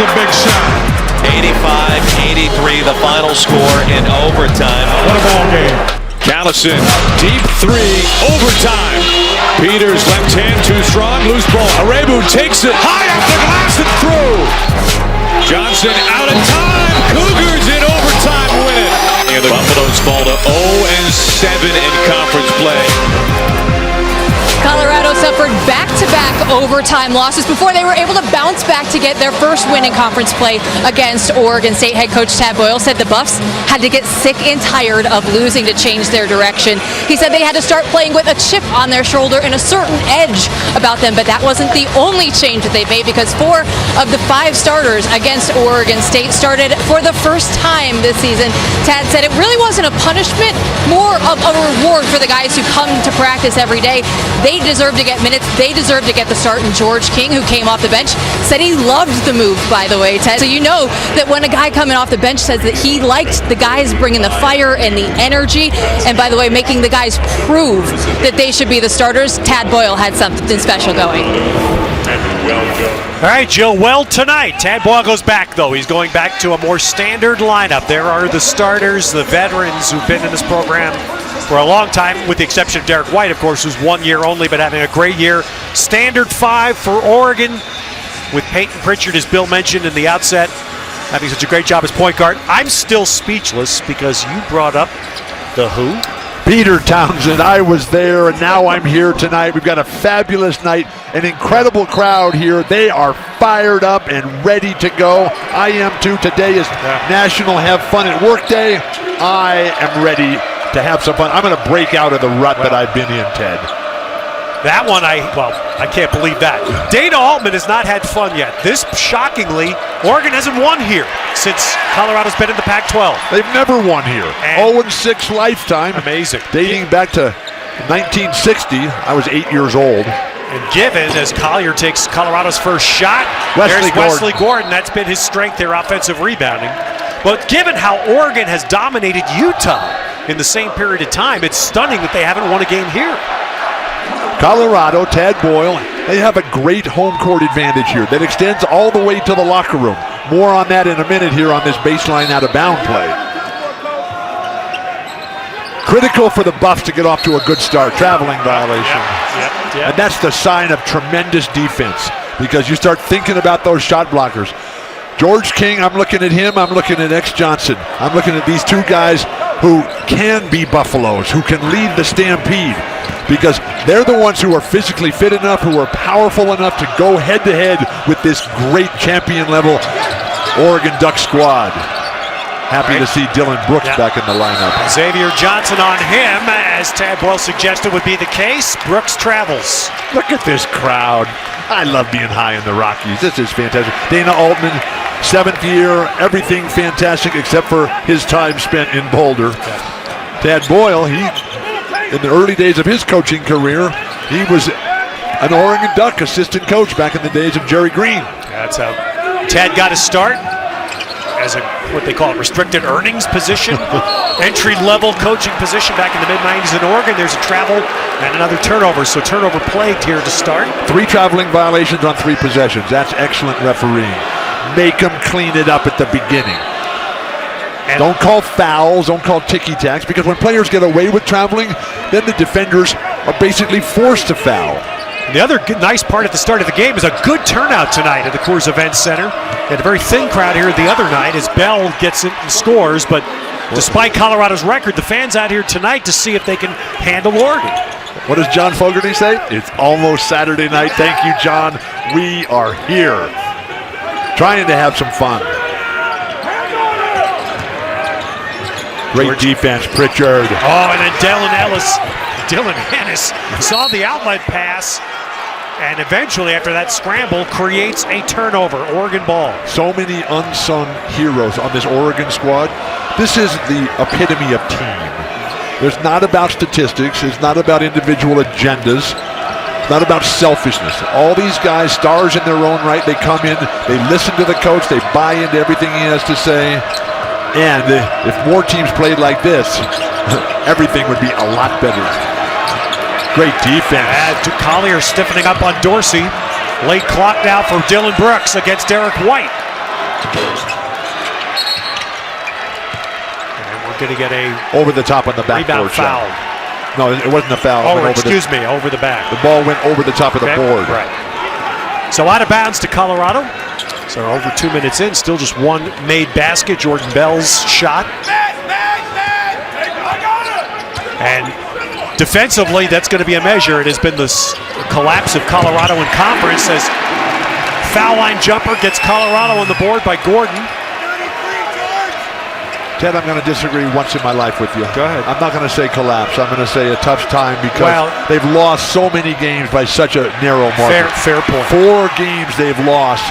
a big shot. 85-83, the final score in overtime. What a ball game. Callison, deep three, overtime. Peters, left hand too strong, loose ball. Arebu takes it high off the glass and through. Johnson out of time. Cougars in overtime win it. The Buffaloes fall to 0-7 in conference play. Colorado suffered back-to-back overtime losses before they were able to bounce back to get their first win in conference play against Oregon State. Head coach Tad Boyle said the Buffs had to get sick and tired of losing to change their direction. He said they had to start playing with a chip on their shoulder and a certain edge about them, but that wasn't the only change that they made, because 4 of the 5 starters against Oregon State started for the first time this season. Tad said it really wasn't a punishment, more of a reward for the guys who come to practice every day. They deserve to get minutes. They deserve to get the start. And George King, who came off the bench, said he loved the move, by the way, Ted. So you know that when a guy coming off the bench says that he liked the guys bringing the fire and the energy, and by the way, making the guys prove that they should be the starters, Tad Boyle had something special going. All right, Jill. Well, tonight, Tad Boyle goes back, though. He's going back to a more standard lineup. There are the starters, the veterans who've been in this program for a long time, with the exception of Derek White, of course, who's 1 year only, but having a great year. Standard 5 for Oregon, with Peyton Pritchard, as Bill mentioned in the outset, having such a great job as point guard. I'm still speechless because you brought up the who? Peter Townsend. I was there, and now I'm here tonight. We've got a fabulous night, an incredible crowd here. They are fired up and ready to go. I am too. Today is National Have Fun at Work Day. I am ready to have some fun. I'm going to break out of the rut that I've been in, Ted. That one, I can't believe that. Dana Altman has not had fun yet. This, shockingly, Oregon hasn't won here since Colorado's been in the Pac-12. They've never won here. 0-6 lifetime. Amazing. Dating back to 1960. I was 8 years old. And given, as Collier takes Colorado's first shot, there's Wesley Gordon. That's been his strength, their offensive rebounding. But given how Oregon has dominated Utah in the same period of time, it's stunning that they haven't won a game here. Colorado, Tad Boyle, they have a great home court advantage here that extends all the way to the locker room. More on that in a minute here on this baseline out of bound play. Critical for the Buffs to get off to a good start. Traveling violation. Yep. And that's the sign of tremendous defense, because you start thinking about those shot blockers. George King, I'm looking at him. I'm looking at X Johnson. I'm looking at these two guys who can be Buffaloes, who can lead the Stampede, because they're the ones who are physically fit enough, who are powerful enough to go head-to-head with this great champion-level Oregon Duck squad. Happy to see Dylan Brooks back in the lineup. Xavier Johnson on him, as Tad Boyle suggested would be the case. Brooks travels. Look at this crowd. I love being high in the Rockies. This is fantastic. Dana Altman, 7th year, everything fantastic except for his time spent in Boulder. Tad Boyle, in the early days of his coaching career, he was an Oregon Duck assistant coach back in the days of Jerry Green. That's how Tad got his start, as a what they call it, restricted earnings position, entry-level coaching position back in the mid-90s in Oregon. There's a travel and another turnover, so turnover plagued here to start. 3 traveling violations on 3 possessions. That's excellent refereeing. Make them clean it up at the beginning. And don't call fouls, don't call ticky-tacks, because when players get away with traveling, then the defenders are basically forced to foul. And the other nice part at the start of the game is a good turnout tonight at the Coors Event Center. They had a very thin crowd here the other night as Bell gets it and scores, but despite Colorado's record, the fans out here tonight to see if they can handle Oregon. What does John Fogerty say? It's almost Saturday night. Thank you, John. We are here, trying to have some fun. Great defense, Pritchard. Oh, and then Dylan Ennis saw the outlet pass, and eventually, after that scramble, creates a turnover. Oregon ball. So many unsung heroes on this Oregon squad. This is the epitome of team. It's not about statistics. It's not about individual agendas. It's not about selfishness. All these guys, stars in their own right, they come in, they listen to the coach, they buy into everything he has to say. And if more teams played like this, everything would be a lot better. Great defense. Collier stiffening up on Dorsey. Late clock now for Dylan Brooks against Derek White. And we're going to get a Over the top on the backboard rebound foul. shot. No, it wasn't a foul. It Oh, went excuse me, over the back. The ball went over the top of the Okay, board. Right. So out of bounds to Colorado. So over 2 minutes in, still just one made basket. Jordan Bell's shot. And defensively, that's going to be a measure. It has been the collapse of Colorado in conference as foul line jumper gets Colorado on the board by Gordon. Ted, I'm going to disagree once in my life with you. Go ahead. I'm not going to say collapse. I'm going to say a tough time because they've lost so many games by such a narrow margin. Fair point. 4 games they've lost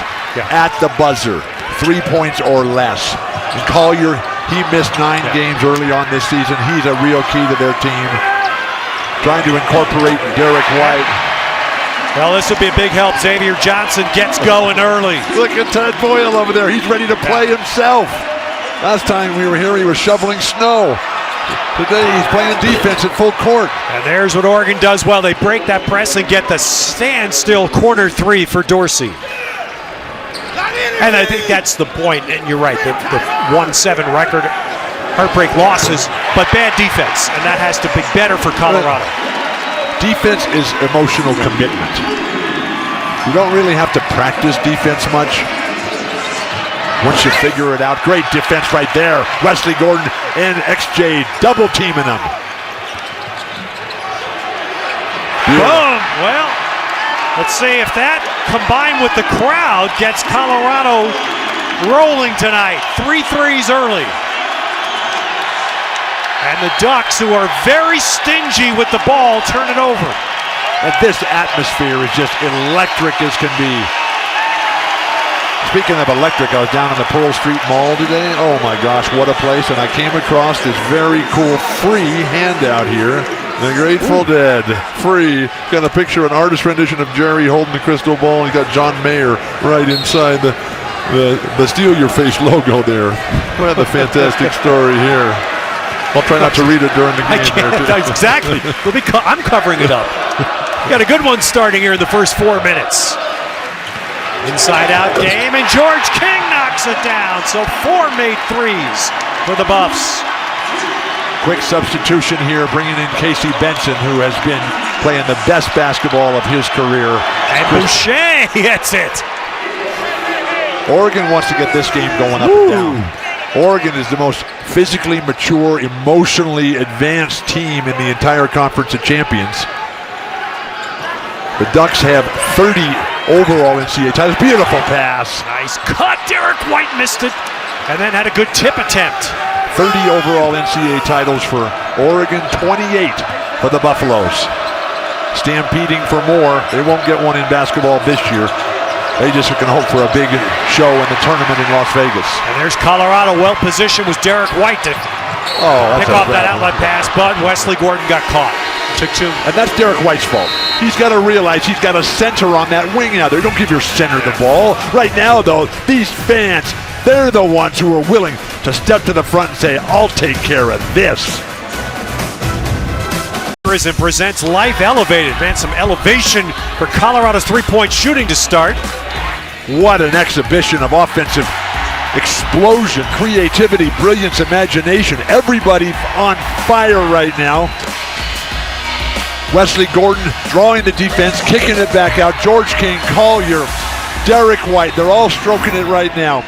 at the buzzer, 3 points or less. And Collier, he missed 9 games early on this season. He's a real key to their team. Trying to incorporate Derek White. Well, this will be a big help. Xavier Johnson gets going early. Look at Ted Boyle over there. He's ready to play himself. Last time we were here, he was shoveling snow. Today, he's playing defense at full court. And there's what Oregon does well. They break that press and get the standstill corner 3 for Dorsey. And I think that's the point. And you're right, the 1-7 record, heartbreak losses, but bad defense. And that has to be better for Colorado. Defense is emotional commitment. You don't really have to practice defense much. Once you figure it out, great defense right there. Wesley Gordon and XJ double teaming them. Boom! Well, let's see if that combined with the crowd gets Colorado rolling tonight. 3 threes early. And the Ducks, who are very stingy with the ball, turn it over. And this atmosphere is just electric as can be. Speaking of electric, I was down in the Pearl Street Mall today. Oh my gosh, what a place. And I came across this very cool free handout here. The Grateful Dead, free. Got a picture, an artist rendition of Jerry holding the crystal ball. He's got John Mayer right inside the Steal Your Face logo there. What a fantastic story here. I'll try not to read it during the game. Exactly. I'm covering it up. Got a good one starting here in the first 4 minutes. Inside out game, and George King knocks it down. So 4 made threes for the Buffs. Quick substitution here, bringing in Casey Benson, who has been playing the best basketball of his career. And Boucher, that's it. Oregon wants to get this game going up and down. Oregon is the most physically mature, emotionally advanced team in the entire Conference of Champions. The Ducks have 30 overall NCAA titles. Beautiful pass. Nice cut. Derek White missed it and then had a good tip attempt. 30 overall NCAA titles for Oregon, 28 for the Buffaloes. Stampeding for more. They won't get one in basketball this year. They just can hope for a big show in the tournament in Las Vegas. And there's Colorado. Well positioned was Derek White to pick off that outlet pass, but Wesley Gordon got caught. Took 2. And that's Derek White's fault. He's got to realize he's got a center on that wing out there. Don't give your center the ball. Right now, though, these fans, they're the ones who are willing to step to the front and say, I'll take care of this. And presents Life Elevated. Man, some elevation for Colorado's three-point shooting to start. What an exhibition of offensive explosion, creativity, brilliance, imagination. Everybody on fire right now. Wesley Gordon drawing the defense, kicking it back out. George King, Collier, Derek White, they're all stroking it right now.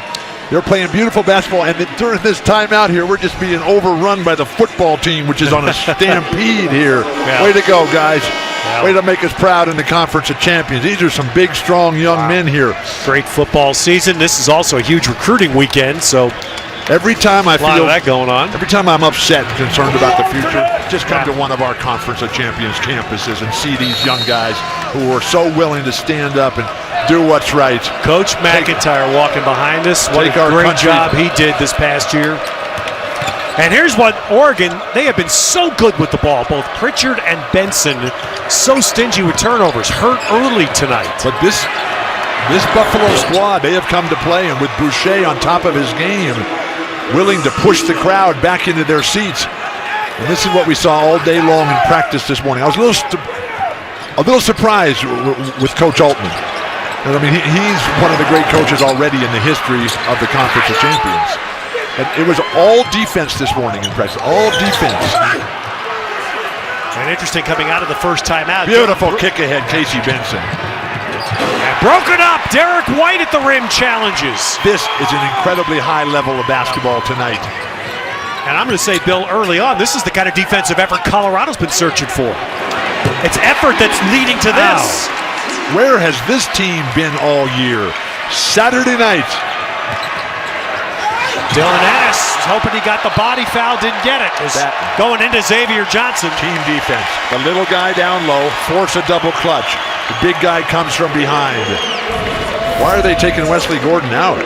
They're playing beautiful basketball, and during this timeout here, we're just being overrun by the football team, which is on a stampede here. Yeah. Way to go, guys. Yeah. Way to make us proud in the Conference of Champions. These are some big, strong young men here. Great football season. This is also a huge recruiting weekend, so every time I a lot feel of that going on. Every time I'm upset and concerned about the future, just come to one of our Conference of Champions campuses and see these young guys who are so willing to stand up and do what's right. Coach McIntyre walking behind us. What a great job he did this past year. And here's what Oregon, they have been so good with the ball. Both Pritchard and Benson, so stingy with turnovers. Hurt early tonight. But this Buffalo squad, they have come to play, and with Boucher on top of his game, willing to push the crowd back into their seats. And this is what we saw all day long in practice this morning. I was a little surprised with Coach Altman. And I mean, he's one of the great coaches already in the history of the Conference of Champions. And it was all defense this morning in practice. All defense. And interesting coming out of the first timeout. Beautiful kick ahead, Casey Benson. And broken up. Derek White at the rim challenges. This is an incredibly high level of basketball tonight. And I'm going to say, Bill, early on, this is the kind of defensive effort Colorado's been searching for. It's effort that's leading to this. Where has this team been all year? Saturday night. Dylan Ennis hoping he got the body foul, didn't get it. Going into Xavier Johnson. Team defense. The little guy down low, force a double clutch. The big guy comes from behind. Why are they taking Wesley Gordon out?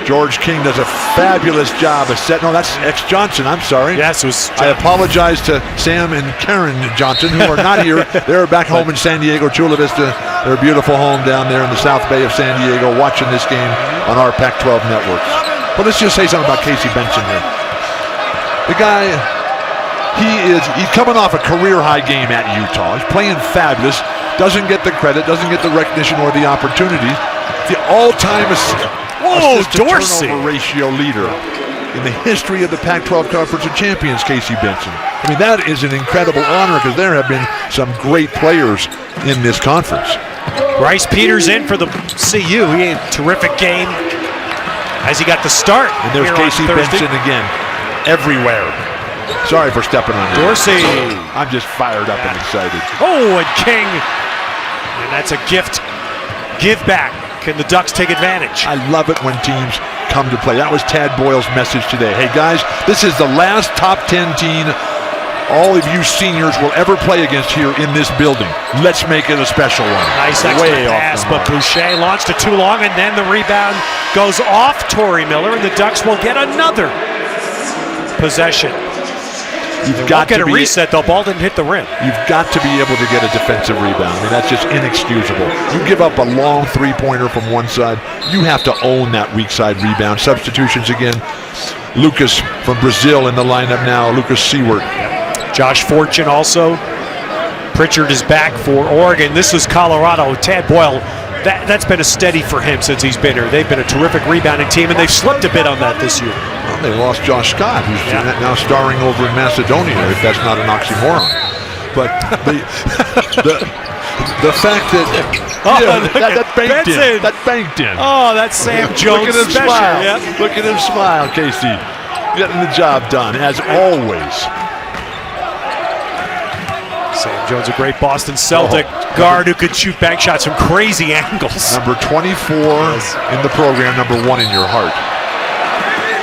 George King does a fabulous job of setting. No, that's Johnson. I'm sorry. Yes, it was. I apologize to Sam and Karen Johnson, who are not here. They're back home in San Diego, Chula Vista, their beautiful home down there in the South Bay of San Diego, watching this game on our Pac-12 networks. But let's just say something about Casey Benson here. The guy, he's coming off a career-high game at Utah. He's playing fabulous. Doesn't get the credit, doesn't get the recognition or the opportunity. The all-time Dorsey. turnover ratio leader in the history of the Pac-12 Conference of Champions, Casey Benson. I mean, that is an incredible honor because there have been some great players in this conference. Bryce Peters in for the CU. He had a terrific game as he got the start. And there's Casey Benson again, everywhere. Sorry for stepping on you. Dorsey. I'm just fired up and excited. Oh, and King. And that's a gift. Give back. Can the Ducks take advantage? I love it when teams come to play. That was Tad Boyle's message today. Hey guys, this is the last top 10 team all of you seniors will ever play against here in this building. Let's make it a special one. Nice extra pass, but Boucher launched it too long, and then the rebound goes off Torrey Miller, and the Ducks will get another possession. You've got to get a reset, though. Ball didn't hit the rim. You've got to be able to get a defensive rebound. I mean, that's just inexcusable. You give up a long three-pointer from one side, you have to own that weak side rebound. Substitutions again. Lucas from Brazil in the lineup now. Lucas Seward. Josh Fortune also. Pritchard is back for Oregon. This is Colorado. Tad Boyle, that's been a steady for him since he's been here. They've been a terrific rebounding team, and they've slipped a bit on that this year. Well, they lost Josh Scott, who's now starring over in Macedonia, if that's not an oxymoron. But the fact that that banked in. That banked in. Oh, that's Sam Jones. Look at him special. smile. Yep. Look at him smile, Casey. Getting the job done, as always. Sam Jones, a great Boston Celtic guard who could shoot bank shots from crazy angles. Number 24 in the program, number 1 in your heart.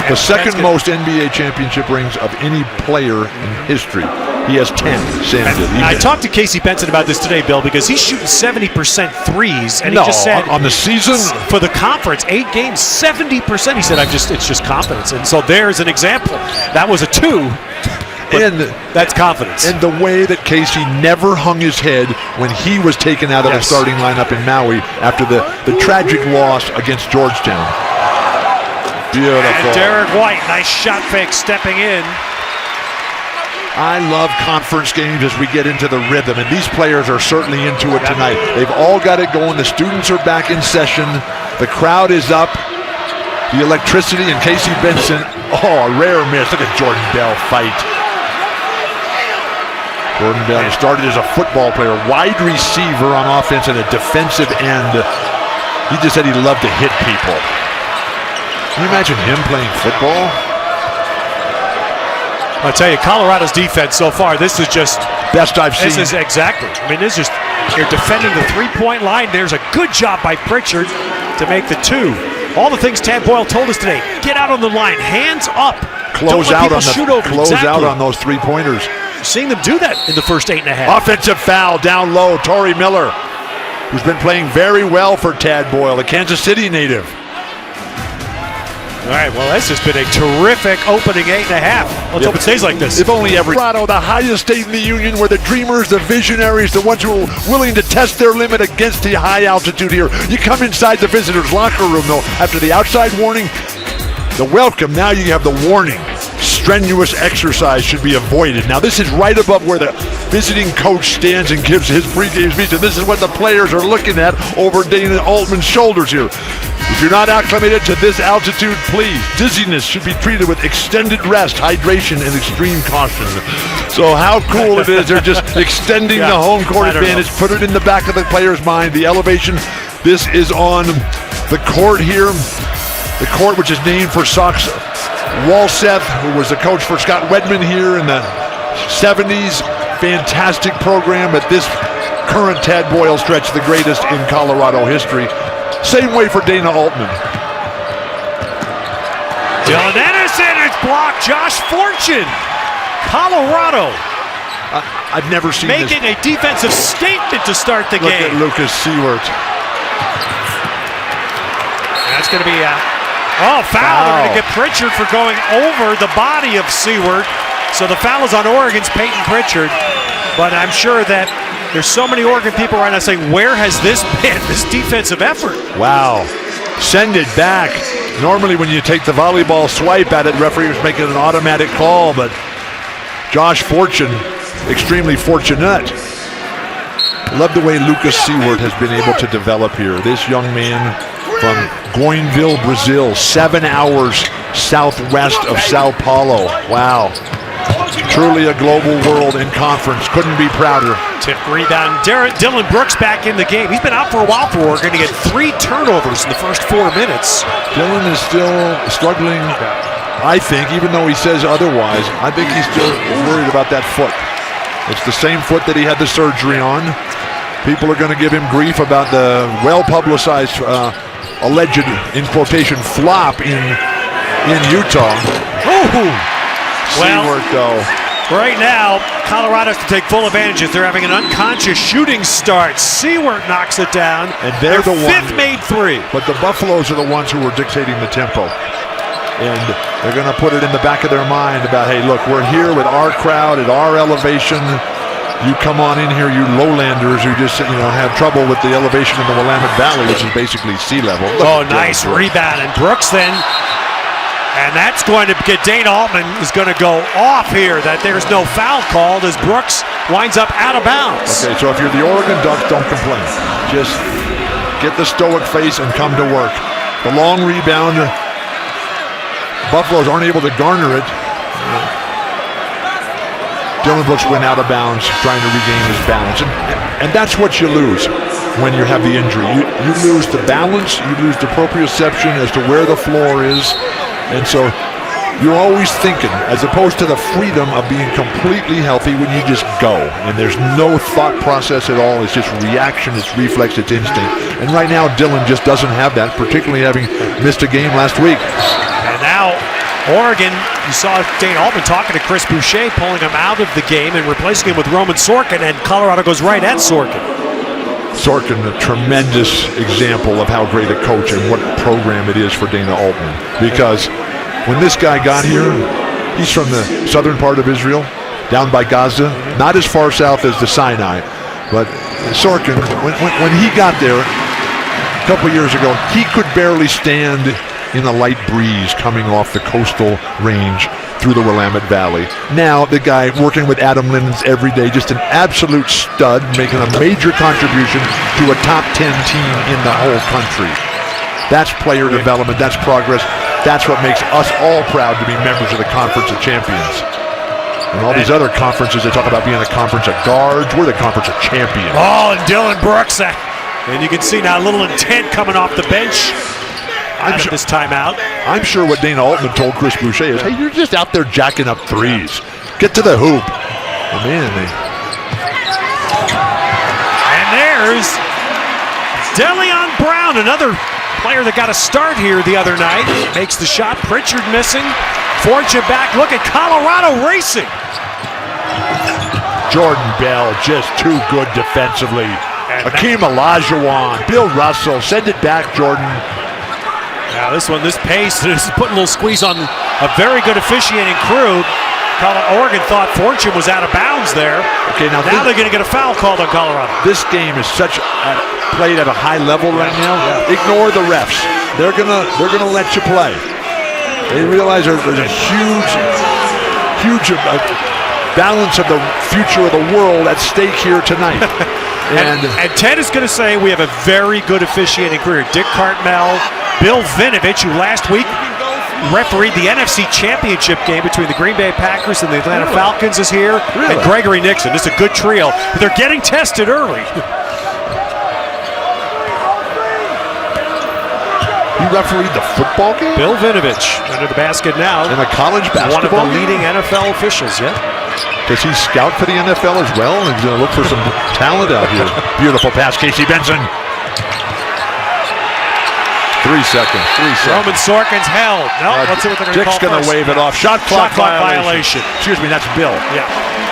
The second most NBA championship rings of any player in history. He has 10. Sam did. I talked to Casey Benson about this today, Bill, because he's shooting 70% threes, and he just said on the season for the conference, 8 games, 70%. He said, it's just confidence, and so there's an example. That was a 2. And that's confidence. And the way that Casey never hung his head when he was taken out of the starting lineup in Maui after the tragic loss against Georgetown. Beautiful. And Derek White, nice shot fake stepping in. I love conference games as we get into the rhythm, and these players are certainly into it tonight. They've all got it going. The students are back in session. The crowd is up. The electricity, and Casey Benson, a rare miss. Look at Jordan Bell fight. Jordan Bell started as a football player, wide receiver on offense and a defensive end. He just said he loved to hit people. Can you imagine him playing football? I'll tell you, Colorado's defense so far, this is just best I've seen. This is exactly. I mean, this is just, you're defending the three-point line. There's a good job by Pritchard to make the 2. All the things Tad Boyle told us today. Get out on the line, hands up. Close out on those three-pointers. Seeing them do that in the first 8.5. Offensive foul down low. Torrey Miller, who's been playing very well for Tad Boyle, a Kansas City native. All right, well, this has been a terrific opening 8.5. Let's hope it stays like this. If only every Colorado, the highest state in the union, where the dreamers, the visionaries, the ones who are willing to test their limit against the high altitude here. You come inside the visitors' locker room, though, after the outside warning, the welcome, now you have the warning. strenuous exercise should be avoided. Now, this is right above where the visiting coach stands and gives his pregame speech, and this is what the players are looking at over Dana Altman's shoulders here. If you're not acclimated to this altitude, please, dizziness should be treated with extended rest, hydration, and extreme caution. So how cool it is. They're just extending the home court advantage, put it in the back of the player's mind, the elevation. This is on the court here, the court which is named for Sox Walseth, who was the coach for Scott Wedman here in the 70s. Fantastic program at this current Tad Boyle stretch, the greatest in Colorado history. Same way for Dana Altman. Dylan Anderson is blocked. Josh Fortune, Colorado. I've never seen making this. a defensive statement to start the Look game. at Lucas Seward. That's going to be a foul. They're going to get Pritchard for going over the body of Seward. So the foul is on Oregon's Peyton Pritchard. But I'm sure that there's so many Oregon people right now saying, where has this been, this defensive effort? Wow. Send it back. Normally when you take the volleyball swipe at it, referee was making an automatic call, but Josh Fortune, extremely fortunate. Love the way Lucas Seward has been able to develop here. This young man from Goiânia, Brazil, 7 hours southwest of Sao Paulo. Wow. Truly a global world and conference. Couldn't be prouder. Tip rebound. Dylan Brooks back in the game. He's been out for a while for Oregon to get 3 turnovers in the first 4 minutes. Dylan is still struggling, I think, even though he says otherwise. I think he's still worried about that foot. It's the same foot that he had the surgery on. People are going to give him grief about the well-publicized alleged, in quotation, flop in Utah. Well, Seward, though. Right now, Colorado has to take full advantage. They're having an unconscious shooting start. Seward knocks it down. And they're the fifth one, made 3. But the Buffaloes are the ones who are dictating the tempo. And they're going to put it in the back of their mind about, hey, look, we're here with our crowd at our elevation. You come on in here, you lowlanders who just, have trouble with the elevation in the Willamette Valley, which is basically sea level. Oh, nice rebound. And Brooks then. And that's going to get Dana Altman is going to go off here, that there's no foul called as Brooks winds up out of bounds. Okay, so if you're the Oregon Ducks, don't complain. Just get the stoic face and come to work. The long rebound. Buffaloes aren't able to garner it. Dylan Brooks went out of bounds trying to regain his balance. And that's what you lose when you have the injury. You lose the balance, you lose the proprioception as to where the floor is. And so you're always thinking, as opposed to the freedom of being completely healthy when you just go. And there's no thought process at all. It's just reaction, it's reflex, it's instinct. And right now, Dylan just doesn't have that, particularly having missed a game last week. And now, Oregon, you saw Dana Altman talking to Chris Boucher, pulling him out of the game and replacing him with Roman Sorkin, and Colorado goes right at Sorkin. Sorkin, a tremendous example of how great a coach and what program it is for Dana Altman. Because when this guy got here, he's from the southern part of Israel, down by Gaza, not as far south as the Sinai. But Sorkin, when he got there a couple years ago, he could barely stand in a light breeze coming off the coastal range through the Willamette Valley. Now the guy working with Adam Linens every day, just an absolute stud, making a major contribution to a top 10 team in the whole country. That's player development, that's progress. That's what makes us all proud to be members of the Conference of Champions. And all these other conferences, they talk about being a conference of guards. We're the Conference of Champions. Oh, and Dylan Brooks. And you can see now a little intent coming off the bench. Out of this timeout. I'm sure what Dana Altman told Chris Boucher is, hey, you're just out there jacking up threes. Get to the hoop. Oh, man. And there's Delion Brown, another player that got a start here the other night. Makes the shot. Pritchard missing. Fortune back. Look at Colorado racing. Jordan Bell just too good defensively. Akeem Olajuwon, Bill Russell, send it back, Jordan. Now this pace, this is putting a little squeeze on a very good officiating crew. Oregon thought Fortune was out of bounds there. Okay, now they're going to get a foul called on Colorado. This game is played at a high level right now. Yeah. Ignore the refs. They're gonna let you play. They realize there's a huge huge balance of the future of the world at stake here tonight. And Ted is going to say we have a very good officiating career. Dick Cartmel, Bill Vinovich, who last week refereed the NFC Championship game between the Green Bay Packers and the Atlanta Falcons, is here. And Gregory Nixon. This is a good trio. But they're getting tested early. He refereed the football game? Bill Vinovich under the basket now. In a college basketball One of the game? leading NFL officials, yeah. Does he scout for the NFL as well? He's going to look for some talent out here. Beautiful pass, Casey Benson. 3 seconds. Roman Sorkin's held. No, let's see what they're going to call Dick's going to wave it off. Shot clock violation. Excuse me, that's Bill. Yeah.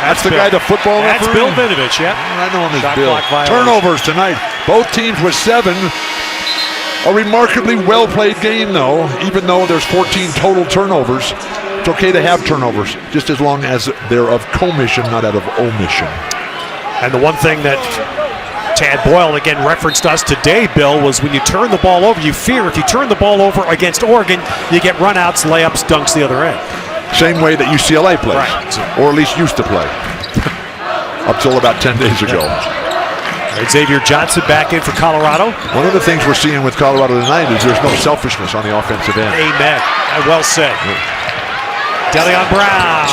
That's the guy, the football That's referee? Bill Vinovich, yeah. I know him as Shot Bill. clock violation. Turnovers tonight. Both teams with 7. A remarkably well-played game, though, even though there's 14 total turnovers. It's okay to have turnovers, just as long as they're of commission, not out of omission. And the one thing that Tad Boyle again referenced us today, Bill, was when you turn the ball over, you fear if you turn the ball over against Oregon, you get runouts, layups, dunks the other end. Same way that UCLA plays, Right. or at least used to play, up till about 10 days ago. Xavier Johnson back in for Colorado. One of the things we're seeing with Colorado tonight is there's no selfishness on the offensive end. Amen. Well said. Deleon Brown.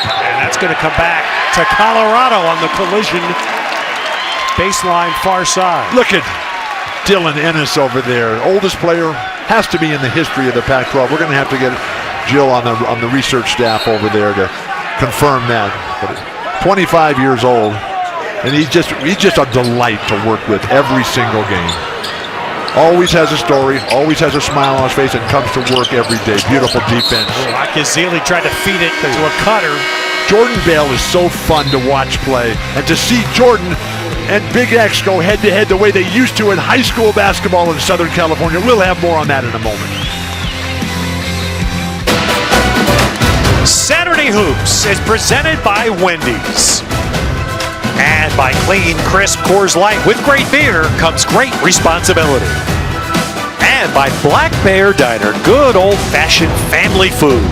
And that's going to come back to Colorado on the collision. Baseline far side. Look at Dylan Ennis over there. Oldest player, has to be in the history of the Pac-12. We're going to have to get Jill on the research staff over there to confirm that. But 25 years old, and he's just a delight to work with every single game. Always has a story, always has a smile on his face, and comes to work every day. Beautiful defense. Akizili tried to feed it to a cutter. Jordan Bale is so fun to watch play, and to see Jordan and Big X go head-to-head the way they used to in high school basketball in Southern California. We'll have more on that in a moment. Saturday Hoops is presented by Wendy's. And by clean, crisp Coors Light with great beer comes great responsibility. And by Black Bear Diner, good old-fashioned family food.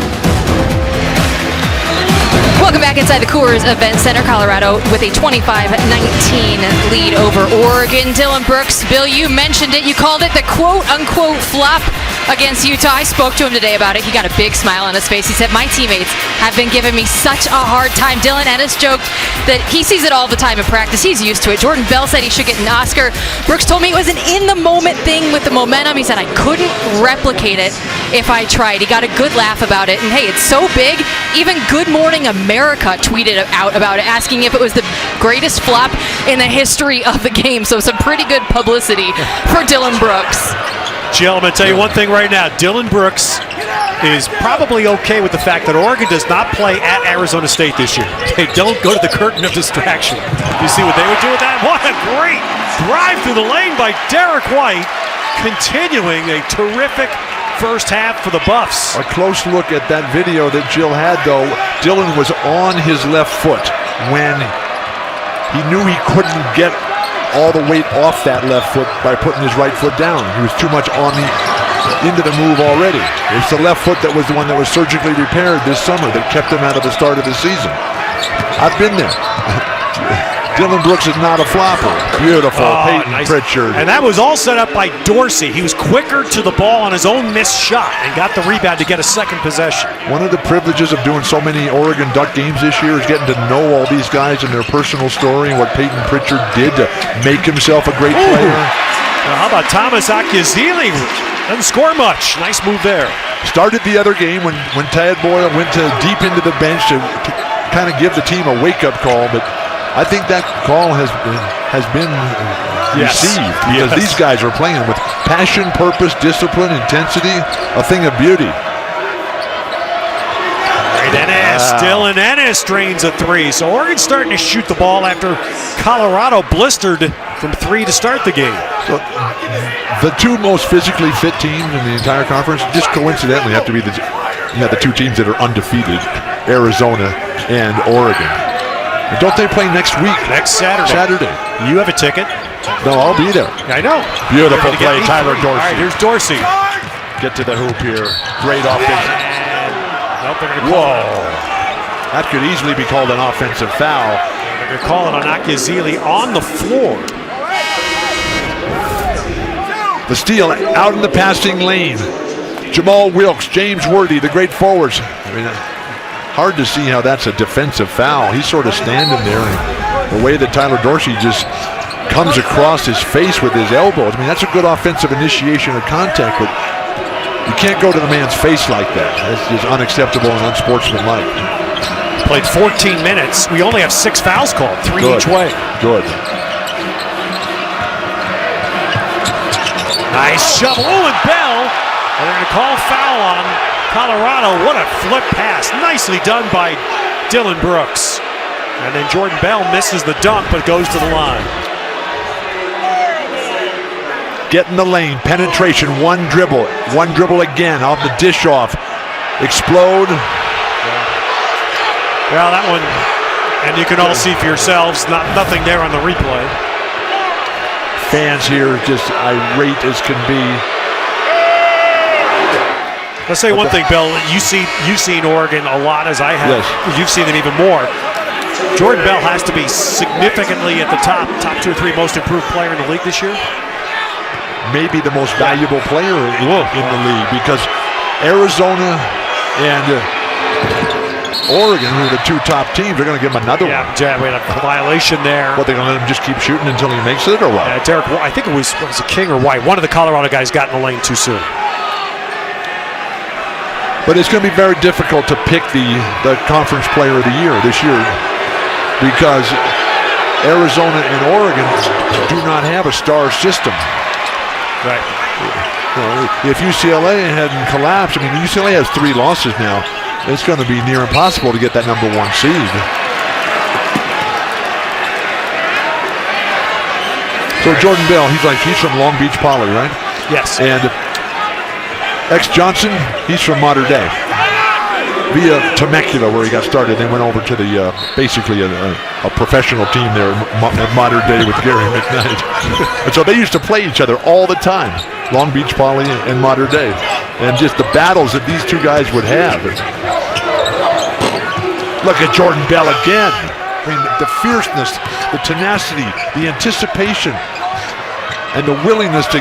Welcome back inside the Coors Event Center, Colorado, with a 25-19 lead over Oregon. Dylan Brooks, Bill, you mentioned it. You called it the quote-unquote flop against Utah. I spoke to him today about it. He got a big smile on his face. He said, my teammates have been giving me such a hard time. Dylan Ennis joked that he sees it all the time in practice. He's used to it. Jordan Bell said he should get an Oscar. Brooks told me it was an in-the-moment thing with the momentum. He said, I couldn't replicate it if I tried. He got a good laugh about it. And hey, it's so big, even Good Morning America tweeted out about it, asking if it was the greatest flop in the history of the game. So some pretty good publicity for Dylan Brooks. Jill, I'm going to tell you one thing right now. Dylan Brooks is probably okay with the fact that Oregon does not play at Arizona State this year. They don't go to the curtain of distraction. You see what they would do with that? What a great drive through the lane by Derek White, continuing a terrific first half for the Buffs. A close look at that video that Jill had, though. Dylan was on his left foot when he knew he couldn't get all the weight off that left foot by putting his right foot down. He was too much into the move already. It's the left foot that was the one that was surgically repaired this summer that kept him out of the start of the season. I've been there. Dylan Brooks is not a flopper. Beautiful, Peyton Pritchard. And that was all set up by Dorsey. He was quicker to the ball on his own missed shot and got the rebound to get a second possession. One of the privileges of doing so many Oregon Duck games this year is getting to know all these guys and their personal story and what Peyton Pritchard did to make himself a great player. Well, how about Thomas Akizili? Doesn't score much. Nice move there. Started the other game when Tad Boyle went deep into the bench to kind of give the team a wake-up call, but I think that call has been received because these guys are playing with passion, purpose, discipline, intensity, a thing of beauty. Dylan Ennis drains a three. So Oregon's starting to shoot the ball after Colorado blistered from three to start the game. So the two most physically fit teams in the entire conference just coincidentally have to be the two teams that are undefeated, Arizona and Oregon. And don't they play next week? Next Saturday. You have a ticket. No, I'll be there. I know. Beautiful play, Tyler Dorsey. All right, here's Dorsey. Get to the hoop here. Great offense. Nope, they're going to call it. That could easily be called an offensive foul. They're calling on Akiazili on the floor. The steal out in the passing lane. Jamal Wilkes, James Worthy, the great forwards. I mean, hard to see how that's a defensive foul. He's sort of standing there, and the way that Tyler Dorsey just comes across his face with his elbows. I mean, that's a good offensive initiation of contact, but you can't go to the man's face like that. That's just unacceptable and unsportsmanlike. Played 14 minutes. We only have 6 fouls called, 3 each way. Good. Nice shovel. Oh, and Bell. And they're going to call foul on Colorado. What a flip pass. Nicely done by Dylan Brooks. And then Jordan Bell misses the dunk, but goes to the line. Get in the lane. Penetration. One dribble again. Off the dish off. Explode. Well, that one, and you can all see for yourselves, nothing there on the replay. Fans here just irate as can be. Let's say one thing, Bill. You've seen Oregon a lot, as I have. Yes. You've seen them even more. Jordan Bell has to be significantly at the top 2 or 3 most improved player in the league this year. Maybe the most valuable player in the league, because Arizona and Oregon, who are the 2 top teams, are going to give him another one. Yeah, we had a violation there. What, they're going to let him just keep shooting until he makes it, or what? Derek, I think it was it King or White. One of the Colorado guys got in the lane too soon. But it's going to be very difficult to pick the conference player of the year this year, because Arizona and Oregon do not have a star system. Right. If UCLA hadn't collapsed, I mean, UCLA has 3 losses now. It's going to be near impossible to get that number 1 seed. So Jordan Bell, he's from Long Beach Poly, right? Yes. And X Johnson, he's from Mater Dei. Via Temecula, where he got started, they went over to the basically a professional team there at Mater Dei with Gary McKnight. And so they used to play each other all the time, Long Beach Poly and Mater Dei, and just the battles that these 2 guys would have. Look at Jordan Bell again. I mean, the fierceness, the tenacity, the anticipation, and the willingness to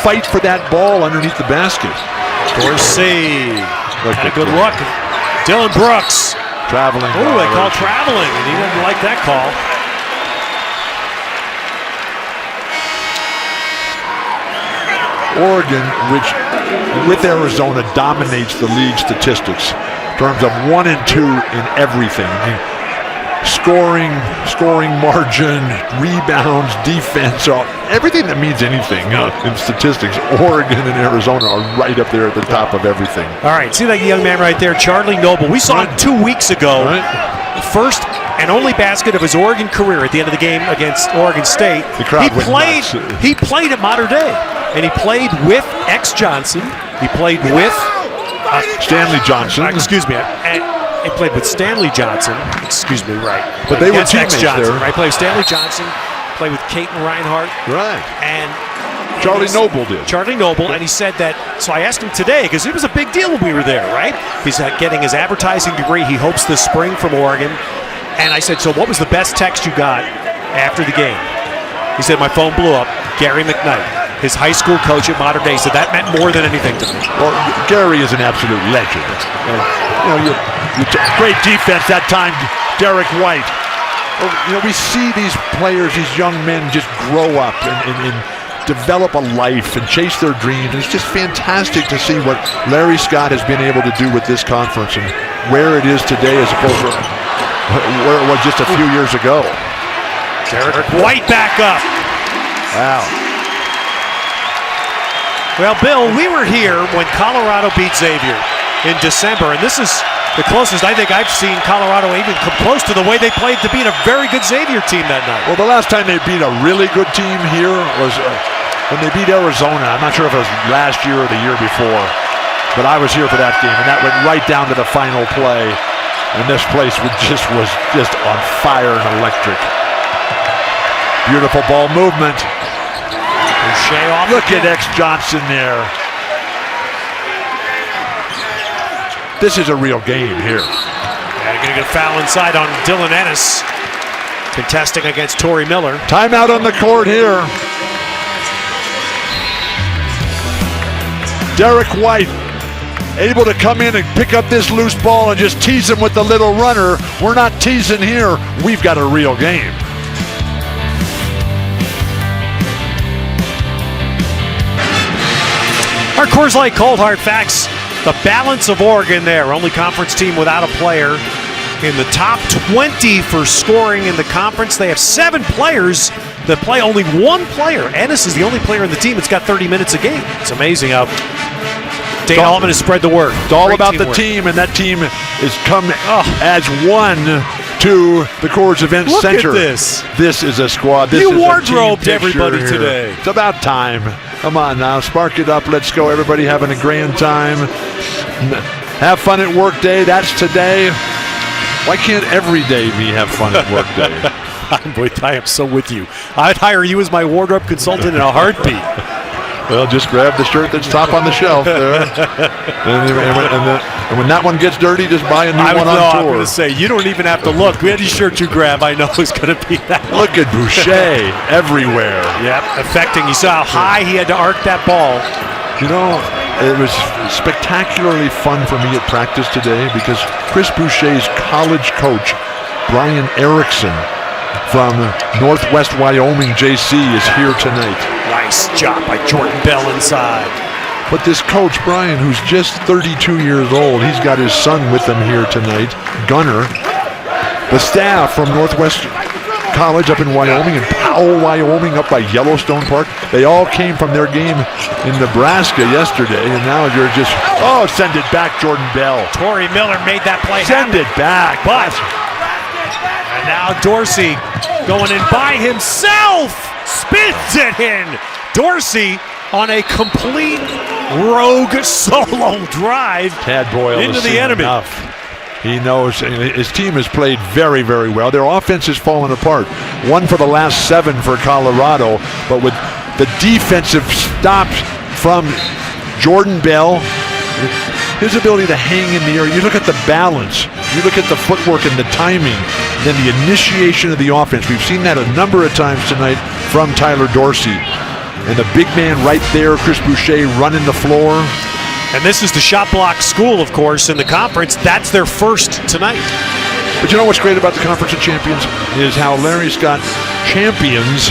fight for that ball underneath the basket. Dorsey. Had a good look. Dylan Brooks. Traveling. Oh, they call traveling, and he didn't like that call. Oregon, which with Arizona dominates the league statistics in terms of 1 and 2 in everything. I mean, scoring margin, rebounds, defense, everything that means anything in statistics. Oregon and Arizona are right up there at the top of everything. All right, see that young man right there, Charlie Noble. We saw him 2 weeks ago. Right. First and only basket of his Oregon career at the end of the game against Oregon State. The crowd went nuts. He played at Mater Dei, and he played with X Johnson. He played with Stanley Johnson. Excuse me. He played with Stanley Johnson. Excuse me, right. But they were teammates X Johnson, there. right? Played with Stanley Johnson. Played with Caton Reinhardt. Right. And Charlie Noble did. Charlie Noble, and he said that, so I asked him today, because it was a big deal when we were there, right? He's getting his advertising degree, he hopes this spring from Oregon. And I said, so what was the best text you got after the game? He said, my phone blew up. Gary McKnight, his high school coach at Mater Dei, said that meant more than anything to me. Well, Gary is an absolute legend. Great defense that time, Derek White. We see these players, these young men just grow up and develop a life and chase their dreams. And it's just fantastic to see what Larry Scott has been able to do with this conference and where it is today as opposed to where it was just a few years ago. Derek White back up. Wow. Well, Bill, we were here when Colorado beat Xavier in December, and this is the closest I think I've seen Colorado even come close to the way they played to beat a very good Xavier team that night. Well, the last time they beat a really good team here was when they beat Arizona. I'm not sure if it was last year or the year before, but I was here for that game, and that went right down to the final play, and this place was just on fire and electric. Beautiful ball movement. Look at X Johnson there. This is a real game here. And going to get a foul inside on Dylan Ennis, contesting against Torrey Miller. Timeout on the court here. Derek White able to come in and pick up this loose ball and just tease him with the little runner. We're not teasing here. We've got a real game. Our Coors Light Cold Hard Facts. The balance of Oregon there. Only conference team without a player. In the top 20 for scoring in the conference. They have 7 players that play only one player. Ennis is the only player in the team that's got 30 minutes a game. It's amazing how Dana Altman has spread the word. It's all Great about the teamwork. team, and that team is come as one to the Coors Event Look Center. at this. This is a squad. This You is a team wardrobed picture everybody here. today. It's about time. Come on now, spark it up. Let's go. Everybody having a grand time. Have fun at work day. That's today. Why can't every day be have fun at work day? I am so with you. I'd hire you as my wardrobe consultant in a heartbeat. Well, just grab the shirt that's top on the shelf there. and when that one gets dirty, just buy a new one on I'm tour. going to say, you don't even have to look. Any shirt you grab, I know is going to be that. Look at Boucher everywhere. Yep, affecting. You saw how high he had to arc that ball. You know, it was spectacularly fun for me at practice today because Chris Boucher's college coach, Brian Erickson, from Northwest Wyoming JC, is here tonight. Nice job by Jordan Bell inside. But this coach, Brian, who's just 32 years old, he's got his son with him here tonight, Gunner. The staff from Northwest College up in Wyoming and Powell, Wyoming up by Yellowstone Park, they all came from their game in Nebraska yesterday, and now you're just, send it back, Jordan Bell. Torrey Miller made that play Send happen. it back. But, and now Dorsey going in by himself, spins it in. Dorsey on a complete rogue solo drive Tad Boyle into has the seen enemy. enough. He knows his team has played very, very well. Their offense has fallen apart. 1 for the last 7 for Colorado, but with the defensive stops from Jordan Bell, his ability to hang in the air, you look at the balance, you look at the footwork and the timing, then the initiation of the offense. We've seen that a number of times tonight from Tyler Dorsey. And the big man right there, Chris Boucher, running the floor. And this is the shot block school, of course, in the conference. That's their first tonight. But you know what's great about the Conference of Champions is how Larry Scott champions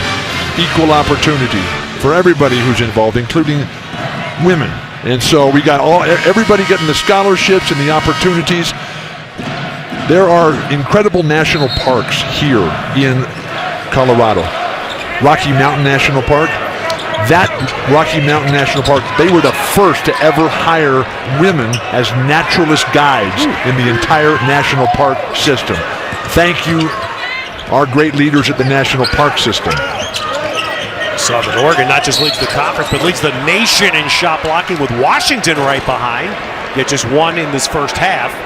equal opportunity for everybody who's involved, including women. And so we got everybody getting the scholarships and the opportunities. There are incredible national parks here in Colorado. Rocky Mountain National Park. That Rocky Mountain National Park, they were the first to ever hire women as naturalist guides in the entire national park system. Thank you, our great leaders at the national park system. Southern Oregon not just leads the conference, but leads the nation in shot blocking with Washington right behind. Yet just 1 in this first half.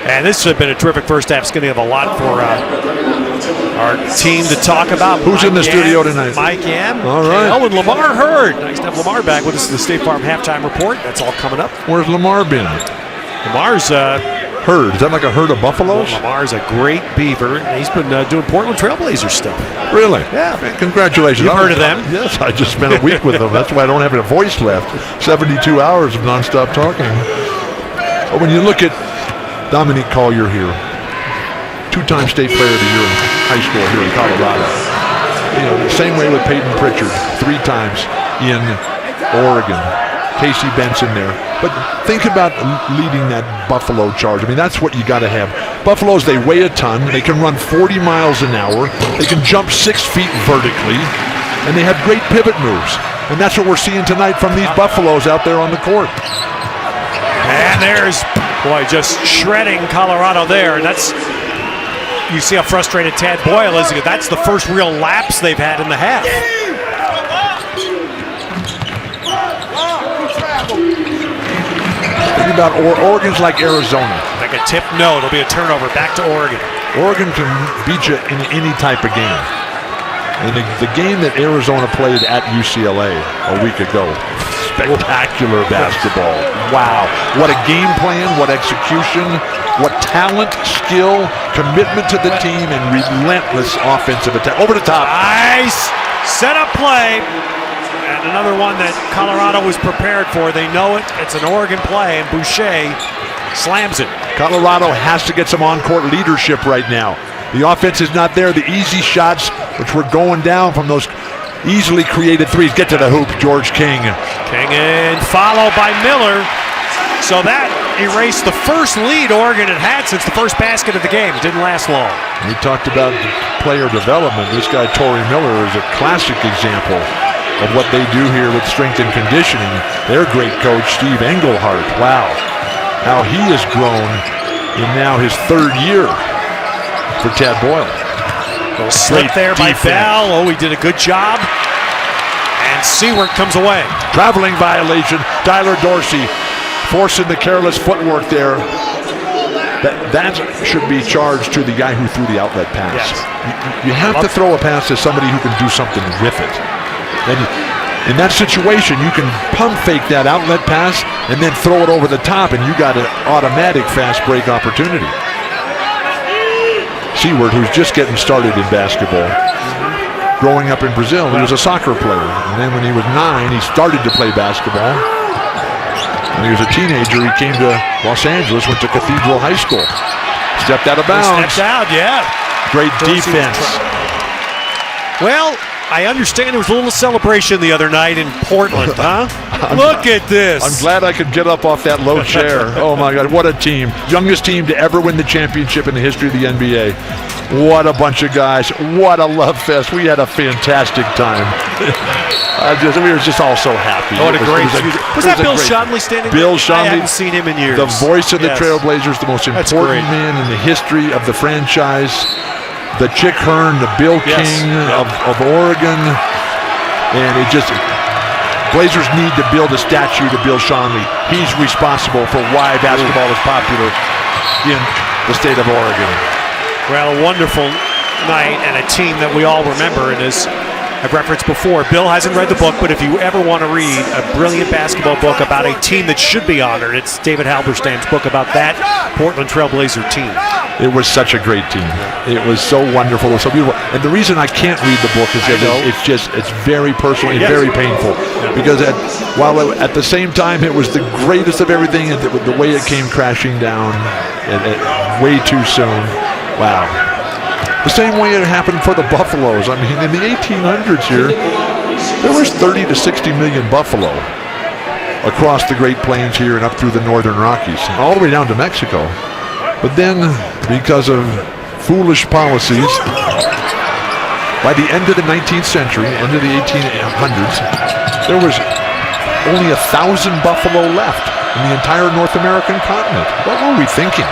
And this has been a terrific first half. It's going to have a lot for our team to talk about. Who's in the studio tonight? Mike Yam. All right. Oh, and Lamar Hurd. Nice to have Lamar back with us in the State Farm Halftime Report. That's all coming up. Where's Lamar been? Lamar's Herd. Is that like a herd of buffaloes? Lamar's a great Beaver. He's been doing Portland Trailblazers stuff. Really? Yeah. Man, congratulations. You've heard of them? Yes, I just spent a week with them. That's why I don't have a voice left. 72 hours of nonstop talking. But when you look at Dominique Collier here, 2-time state player of the year in high school here in Colorado. You know, the same way with Peyton Pritchard, 3 times in Oregon. Casey Benson there. But think about leading that Buffalo charge. I mean, that's what you got to have. Buffaloes, they weigh a ton. They can run 40 miles an hour. They can jump 6 feet vertically. And they have great pivot moves. And that's what we're seeing tonight from these Buffaloes out there on the court. And there's, boy, just shredding Colorado there. And that's, you see how frustrated Tad Boyle is. That's the first real lapse they've had in the half. Think about Oregon's like Arizona. Like a tip, no, it'll be a turnover. Back to Oregon. Oregon can beat you in any type of game. And the game that Arizona played at UCLA a week ago, spectacular basketball. Wow. What a game plan, what execution. what talent, skill, commitment to the team, and relentless offensive attack. Over the top. Nice set-up play. And another one that Colorado was prepared for. They know it. It's an Oregon play, and Boucher slams it. Colorado has to get some on-court leadership right now. The offense is not there. The easy shots, which were going down from those easily created threes. Get to the hoop, George King. King in, followed by Miller. So that erased the first lead Oregon had since the first basket of the game. It didn't last long. We talked about player development. This guy, Torrey Miller, is a classic example of what they do here with strength and conditioning. Their great coach, Steve Englehart. Wow, how he has grown in now his third year for Tad Boyle. Little slip there by Bell. Oh, he did a good job. And Seward comes away. Traveling violation. Tyler Dorsey forcing the careless footwork there. That should be charged to the guy who threw the outlet pass. Yes. You have to throw a pass to somebody who can do something with it. And in that situation, you can pump fake that outlet pass and then throw it over the top, and you got an automatic fast break opportunity. Seward, who's just getting started in basketball, growing up in Brazil, he was a soccer player. And then when he was 9, he started to play basketball. When he was a teenager, he came to Los Angeles, went to Cathedral High School. Stepped out of bounds. Stepped out, yeah. Great defense. Well, I understand there was a little celebration the other night in Portland, huh? Look at this. I'm glad I could get up off that low chair. Oh, my God, what a team. Youngest team to ever win the championship in the history of the NBA. What a bunch of guys. What a love fest. We had a fantastic time. We were just all so happy. What a great Was that Bill Schonely standing there? Bill Schonely. I haven't seen him in years. The voice of the Trailblazers, the most important man in the history of the franchise. The Chick Hearn, the Bill King of Oregon. And it just, Blazers need to build a statue to Bill Schonely. He's responsible for why basketball is popular in the state of Oregon. Well, a wonderful night and a team that we all remember. And as I've referenced before, Bill hasn't read the book, but if you ever want to read a brilliant basketball book about a team that should be honored, it's David Halberstam's book about that Portland Trailblazer team. It was such a great team. It was so wonderful. It was so beautiful. And the reason I can't read the book is that it's very personal and very painful. Because while at the same time it was the greatest of everything, and the way it came crashing down way too soon. Wow. The same way it happened for the Buffaloes. I mean, in the 1800s here, there was 30 to 60 million buffalo across the Great Plains here and up through the Northern Rockies, all the way down to Mexico. But then, because of foolish policies, by the end of the 19th century, end of the 1800s, there was only 1,000 buffalo left in the entire North American continent. What were we thinking?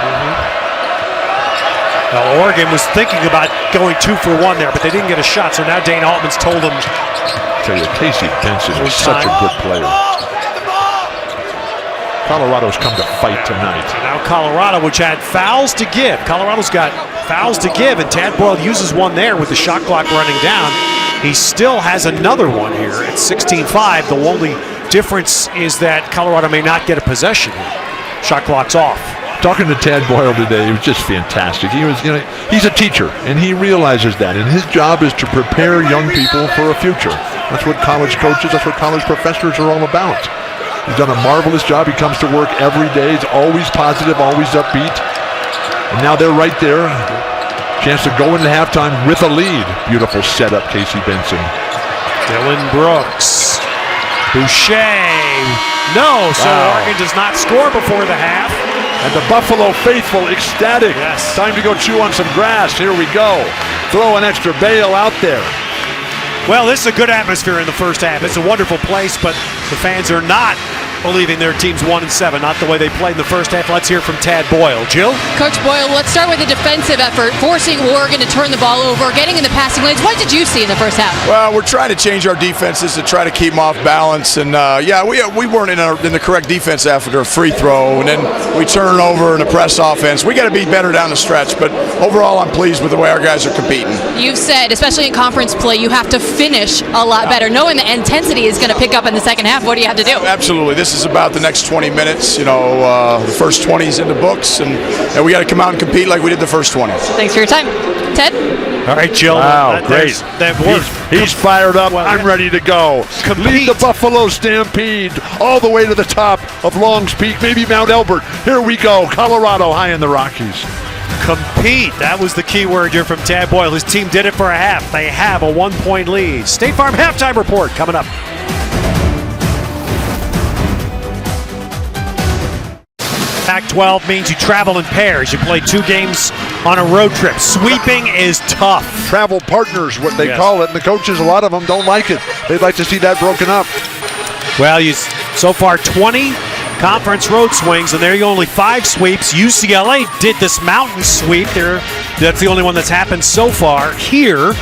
Well, Oregon was thinking about going 2 for 1 there, but they didn't get a shot. So now Dane Altman's told them. I tell you, Casey Benson is such a good player. Colorado's come to fight tonight. And now Colorado, which had fouls to give. Colorado's got fouls to give, and Tad Boyle uses one there with the shot clock running down. He still has another one here at 16-5. The only difference is that Colorado may not get a possession here. Shot clock's off. Talking to Tad Boyle today, he was just fantastic. He was, he's a teacher, and he realizes that. And his job is to prepare young people for a future. That's what college coaches, that's what college professors are all about. He's done a marvelous job. He comes to work every day. He's always positive, always upbeat. And now they're right there. Chance to go into halftime with a lead. Beautiful setup, Casey Benson. Dylan Brooks. Boucher. No, so Oregon does not score before the half. And the Buffalo faithful ecstatic. Yes. Time to go chew on some grass. Here we go. Throw an extra bail out there. Well, this is a good atmosphere in the first half. It's a wonderful place, but the fans are not believing their team's 1-7, not the way they played in the first half. Let's hear from Tad Boyle. Jill? Coach Boyle, let's start with the defensive effort, forcing Oregon to turn the ball over, getting in the passing lanes. What did you see in the first half? Well, we're trying to change our defenses to try to keep them off balance. And, we weren't in the correct defense after a free throw. And then we turn over in a press offense. We got to be better down the stretch. But overall, I'm pleased with the way our guys are competing. You've said, especially in conference play, you have to finish a lot better. Knowing the intensity is going to pick up in the second half, what do you have to do? Absolutely. This is about the next 20 minutes. The first 20 is in the books, and we got to come out and compete like we did the first 20. Thanks for your time. Ted? All right, Jill. Wow, great. He's fired up. Well, I'm ready to go. Lead the Buffalo Stampede all the way to the top of Longs Peak, maybe Mount Elbert. Here we go. Colorado high in the Rockies. Compete. That was the key word here from Tad Boyle. His team did it for a half. They have a 1-point lead. State Farm halftime report coming up. Pac-12 means you travel in pairs. You play 2 games on a road trip. Sweeping is tough. Travel partners, what they call it. And the coaches, a lot of them don't like it. They'd like to see that broken up. Well, so far 20 conference road swings, and there are only 5 sweeps. UCLA did this mountain sweep. That's the only one that's happened so far. Here,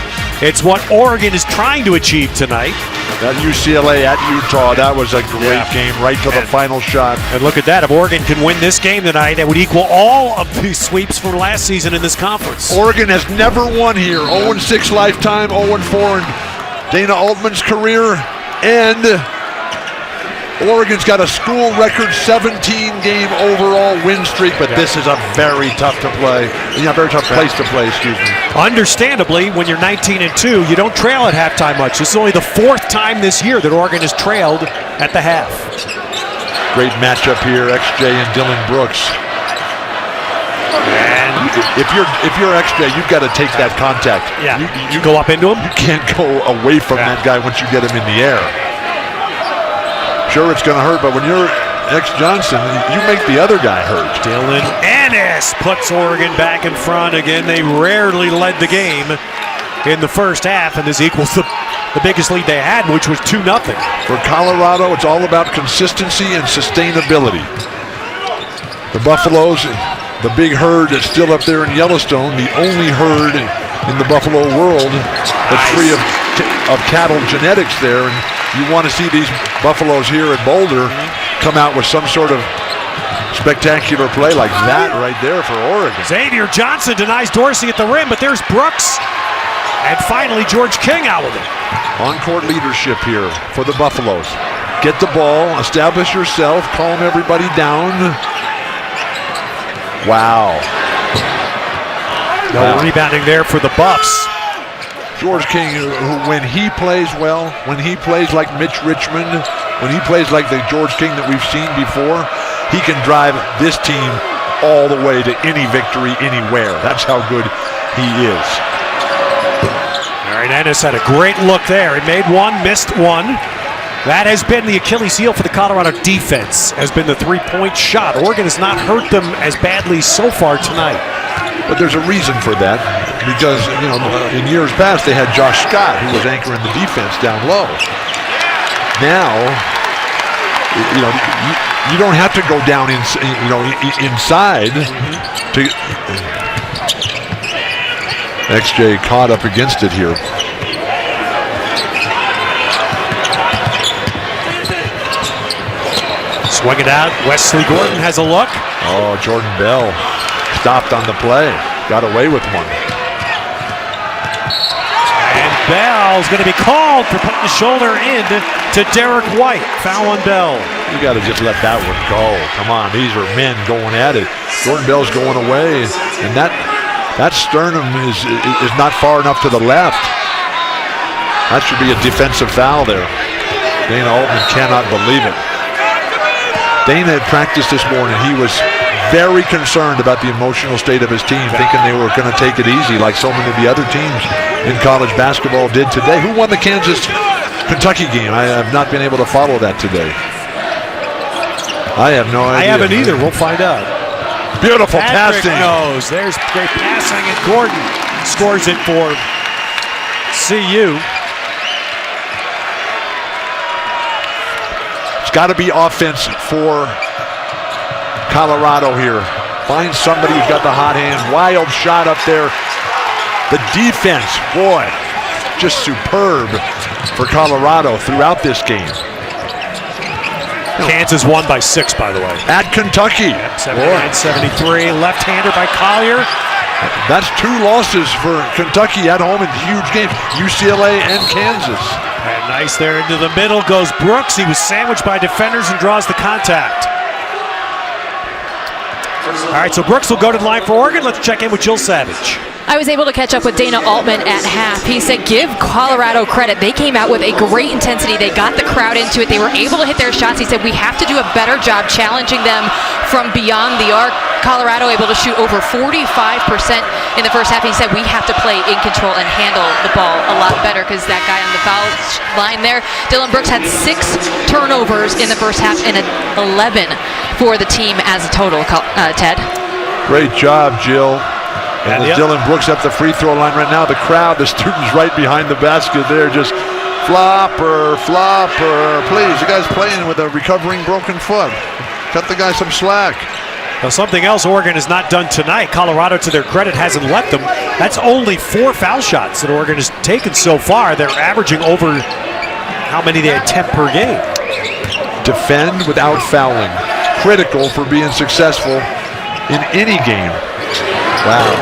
it's what Oregon is trying to achieve tonight. That UCLA at Utah, that was a great game, right to the final shot. And look at that. If Oregon can win this game tonight, that would equal all of the sweeps from last season in this conference. Oregon has never won here. 0-6 lifetime, 0-4 in Dana Altman's career. And Oregon's got a school record 17-game overall win streak, but this is a very tough to play. Very tough place to play, excuse me. Understandably, when you're 19-2, you don't trail at halftime much. This is only the 4th time this year that Oregon has trailed at the half. Great matchup here, XJ and Dylan Brooks. And if you're XJ, you've got to take that contact. Yeah, you go up into him. You can't go away from that guy once you get him in the air. Sure, it's going to hurt, but when you're Johnson, you make the other guy hurt. Dylan Ennis puts Oregon back in front again. They rarely led the game in the first half, and this equals the biggest lead they had, which was 2-0. For Colorado, it's all about consistency and sustainability. The Buffaloes, the big herd that's still up there in Yellowstone, the only herd in the buffalo world that's free of cattle genetics there. And you want to see these buffaloes here at Boulder come out with some sort of spectacular play like that right there for Oregon. Xavier Johnson denies Dorsey at the rim, but there's Brooks. And finally, George King out with it. On-court leadership here for the Buffaloes. Get the ball, establish yourself, calm everybody down. Wow. No rebounding there for the Buffs. George King, who when he plays well, when he plays like Mitch Richmond, when he plays like the George King that we've seen before, he can drive this team all the way to any victory anywhere. That's how good he is. All right, Ennis had a great look there. He made one, missed one. That has been the Achilles heel for the Colorado defense, has been the 3-point shot. Oregon has not hurt them as badly so far tonight. But there's a reason for that, because in years past they had Josh Scott, who was anchoring the defense down low. Now, you don't have to go down inside to. XJ caught up against it here. Swing it out. Wesley Gordon has a look. Oh, Jordan Bell stopped on the play. Got away with one. And Bell's going to be called for putting the shoulder in to Derek White. Foul on Bell. You got to just let that one go. Come on, these are men going at it. Jordan Bell's going away, and that sternum is not far enough to the left. That should be a defensive foul there. Dana Altman cannot believe it. Dana had practiced this morning. He was very concerned about the emotional state of his team, thinking they were going to take it easy like so many of the other teams in college basketball did today. Who won the Kansas-Kentucky game? I have not been able to follow that today. I have no idea. I haven't either. We'll find out. Beautiful Patrick passing. knows. There's great passing, and Gordon scores it for CU. Got to be offense for Colorado here. Find somebody who's got the hot hand. Wild shot up there. The defense, boy, just superb for Colorado throughout this game. Kansas won by 6, by the way. At Kentucky. 79-73. Left-hander by Collier. That's 2 losses for Kentucky at home in huge games. UCLA and Kansas. And Nice there into the middle goes Brooks. He was sandwiched by defenders and draws the contact. All right, so Brooks will go to the line for Oregon. Let's check in with Jill Savage. I was able to catch up with Dana Altman at half. He said, give Colorado credit. They came out with a great intensity. They got the crowd into it. They were able to hit their shots. He said, we have to do a better job challenging them from beyond the arc. Colorado able to shoot over 45% in the first half. He said, we have to play in control and handle the ball a lot better because that guy on the foul line there, Dylan Brooks, had 6 turnovers in the first half and 11 for the team as a total, Ted. Great job, Jill. And Yep. Dylan Brooks at the free throw line right now. The crowd, the students right behind the basket there, just flopper, flopper. Please, the guy's playing with a recovering broken foot. Cut the guy some slack. Now, something else Oregon has not done tonight, Colorado, to their credit, hasn't let them. That's only 4 foul shots that Oregon has taken so far. They're averaging over how many they attempt per game. Defend without fouling. Critical for being successful in any game. Wow.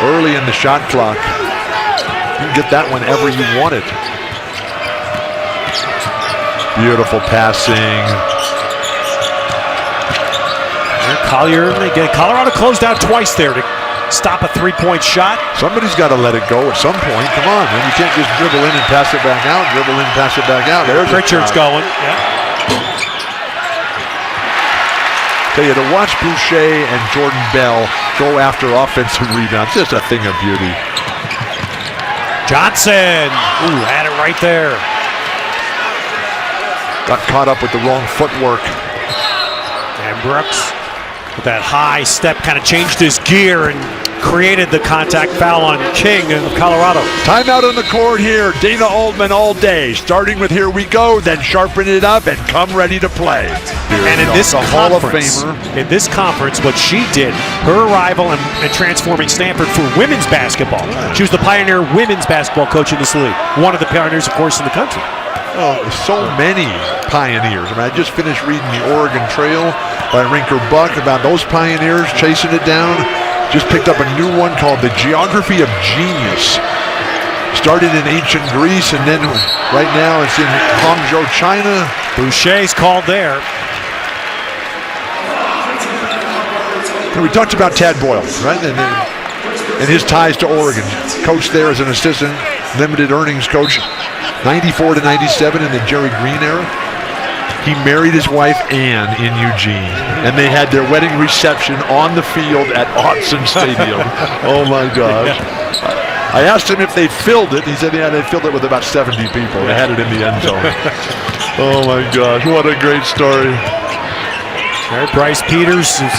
Early in the shot clock. You can get that whenever you want it. Beautiful passing. Collier, again, Colorado closed out twice there to stop a 3-point shot. Somebody's got to let it go at some point. Come on, man. You can't just dribble in and pass it back out. Dribble in, pass it back out. There's Pritchard's going. Yeah. Tell you, to watch Boucher and Jordan Bell go after offensive rebounds, just a thing of beauty. Johnson, ooh, had it right there. Got caught up with the wrong footwork. And Brooks, with that high step, kind of changed his gear and created the contact foul on King of Colorado. Timeout on the court here. Dana Altman all day. Starting with here we go, then sharpen it up and come ready to play. And in this the Hall of conference, Famer. what she did, her arrival and transforming Stanford for women's basketball. She was the pioneer women's basketball coach in this league. One of the pioneers, of course, in the country. Oh, so many pioneers. I mean, I just finished reading The Oregon Trail by Rinker Buck about those pioneers chasing it down. Just picked up a new one called The Geography of Genius. Started in ancient Greece, and then right now it's in Hangzhou, China. Boucher's called there. And we talked about Tad Boyle, right? And his ties to Oregon. Coached there as an assistant, limited earnings coach, 94 to 97 in the Jerry Green era. He married his wife, Ann, in Eugene, and they had their wedding reception on the field at Autzen Stadium. Oh, my gosh. I asked him if they filled it. He said, yeah, they filled it with about 70 people. They had it in the end zone. Oh, my gosh. What a great story. All right, Bryce Peters is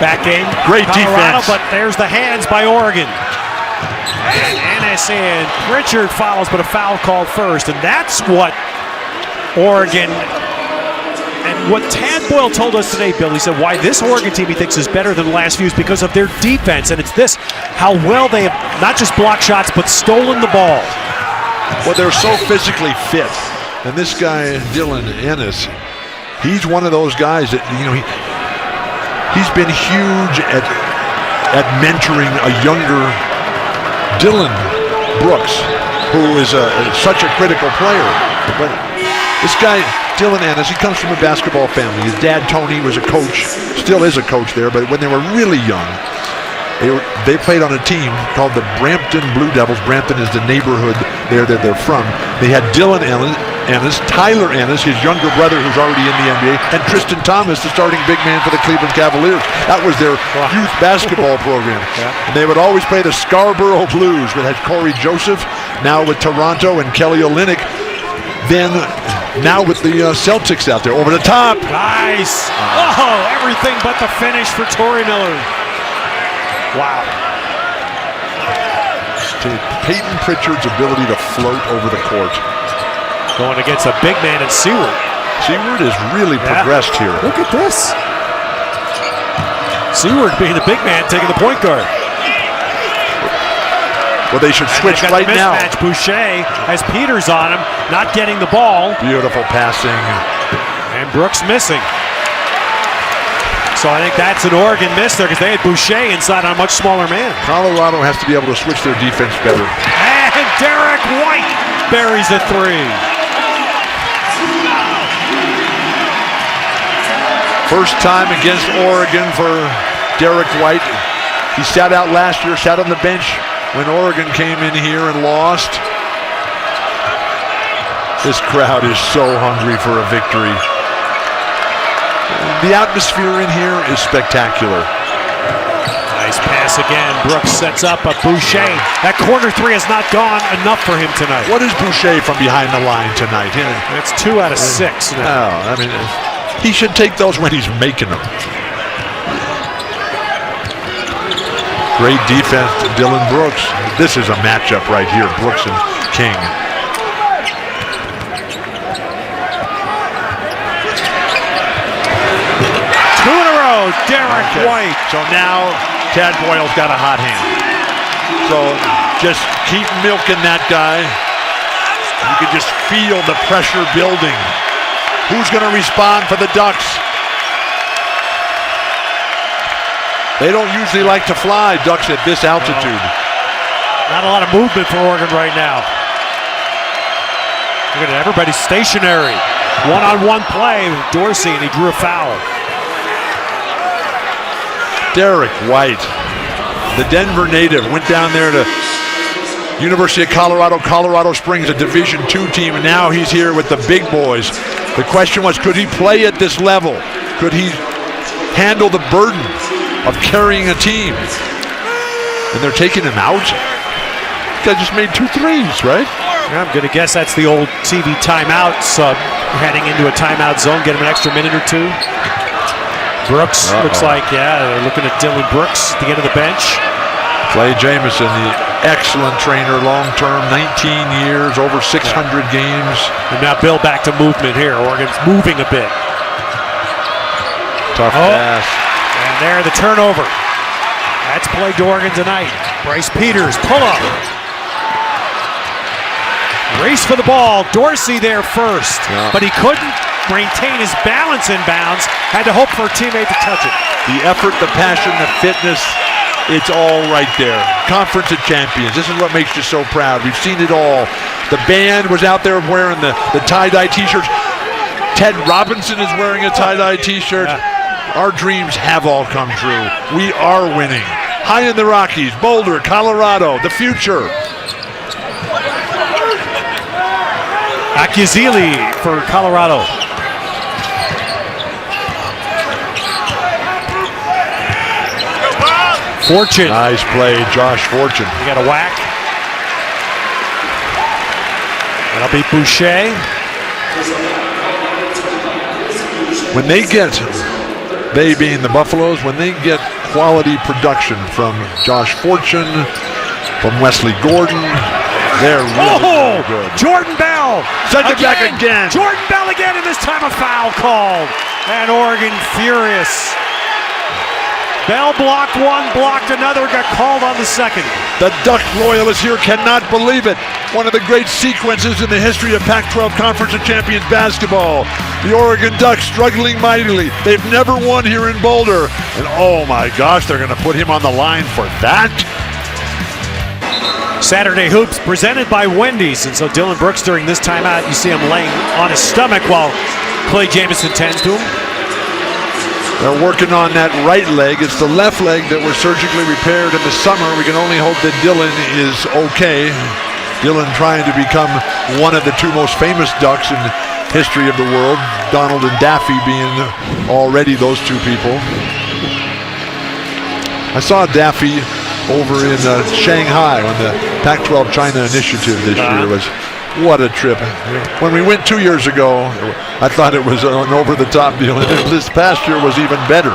back in. Great Colorado, defense. but there's the hands by Oregon. And Ennis and Pritchard follows, but a foul called first. And that's what Oregon... And what Tad Boyle told us today, Bill, he said why this Oregon team he thinks is better than the last few is because of their defense. And it's this, how well they have not just blocked shots, but stolen the ball. Well, they're so physically fit. And this guy, Dylan Ennis, he's one of those guys that, you know, he's been huge at mentoring a younger Dylan Brooks, who is such a critical player. But this guy, Dylan Ennis, he comes from a basketball family. His dad, Tony, was a coach, still is a coach there, but when they were really young, they played on a team called the Brampton Blue Devils. Brampton is the neighborhood there that they're from. They had Dylan Ennis, Tyler Ennis, his younger brother who's already in the NBA, and Tristan Thomas, the starting big man for the Cleveland Cavaliers. That was their youth basketball program. And they would always play the Scarborough Blues, which had Corey Joseph, now with Toronto, and Kelly Olynyk. Then now with the Celtics out there, over the top. Nice. Oh, everything but the finish for Torrey Miller. Wow. Peyton Pritchard's ability to float over the court. Going against a big man in Seward. Seward has really progressed here. Look at this. Seward being the big man, taking the point guard. Well, they should switch got right the now. mismatch. Boucher has Peters on him, not getting the ball. Beautiful passing. And Brooks missing. So I think that's an Oregon miss there because they had Boucher inside on a much smaller man. Colorado has to be able to switch their defense better. And Derek White buries a three. First time against Oregon for Derek White. He sat out last year, sat on the bench when Oregon came in here and lost. This crowd is so hungry for a victory. The atmosphere in here is spectacular. Nice pass again. Brooks sets up a Boucher. That corner three has not gone enough for him tonight. What is Boucher from behind the line tonight? That's 2 out of 6 now. No, I mean, he should take those when he's making them. Great defense to Dylan Brooks. This is a matchup right here, Brooks and King. Two in a row, Derek White. So now Tad Boyle's got a hot hand. So just keep milking that guy. You can just feel the pressure building. Who's going to respond for the Ducks? They don't usually like to fly, Ducks, at this altitude. Not a lot of movement for Oregon right now. Look at it, everybody's stationary. One-on-one play with Dorsey, and he drew a foul. Derek White, the Denver native, went down there to University of Colorado Springs, a Division II team, and now he's here with the big boys. The question was, could he play at this level? Could he handle the burden of carrying a team? And they're taking him out? This guy just made 2 threes, right? Yeah, I'm going to guess that's the old TV timeout sub, heading into a timeout zone, get him an extra minute or 2. Brooks looks like, they're looking at Dylan Brooks at the end of the bench. Clay Jamison, the excellent trainer, long-term, 19 years, over 600 games. And now Bill back to movement here. Oregon's moving a bit. Tough pass. And there, the turnover. That's plagued Oregon tonight. Bryce Peters, pull up. Race for the ball. Dorsey there first, but he couldn't maintain his balance in bounds. Had to hope for a teammate to touch it. The effort, the passion, the fitness, it's all right there. Conference of Champions. This is what makes you so proud. We've seen it all. The band was out there wearing the tie-dye t-shirts. Ted Robinson is wearing a tie-dye t-shirt. Our dreams have all come true. We are winning. High in the Rockies, Boulder, Colorado, the future. Akizili for Colorado. Fortune. Nice play, Josh Fortune. You got a whack. That'll be Boucher. When they being the Buffaloes, when they get quality production from Josh Fortune, from Wesley Gordon, they're really good. Jordan Bell. Send it back again. Jordan Bell again, and this time a foul called. And Oregon furious. Bell blocked one, blocked another, got called on the second. The Duck loyalists here cannot believe it. One of the great sequences in the history of Pac-12 Conference of Champions basketball. The Oregon Ducks struggling mightily. They've never won here in Boulder. And oh my gosh, they're going to put him on the line for that? Saturday Hoops presented by Wendy's. And so Dylan Brooks during this timeout, you see him laying on his stomach while Clay Jamison tends to him. They're working on that right leg. It's the left leg that was surgically repaired in the summer. We can only hope that Dylan is okay. Dylan trying to become one of the 2 most famous Ducks in the history of the world. Donald and Daffy being already those 2 people. I saw Daffy over in Shanghai on the Pac-12 China Initiative this year. What a trip. When we went 2 years ago, I thought it was an over-the-top deal. This past year was even better.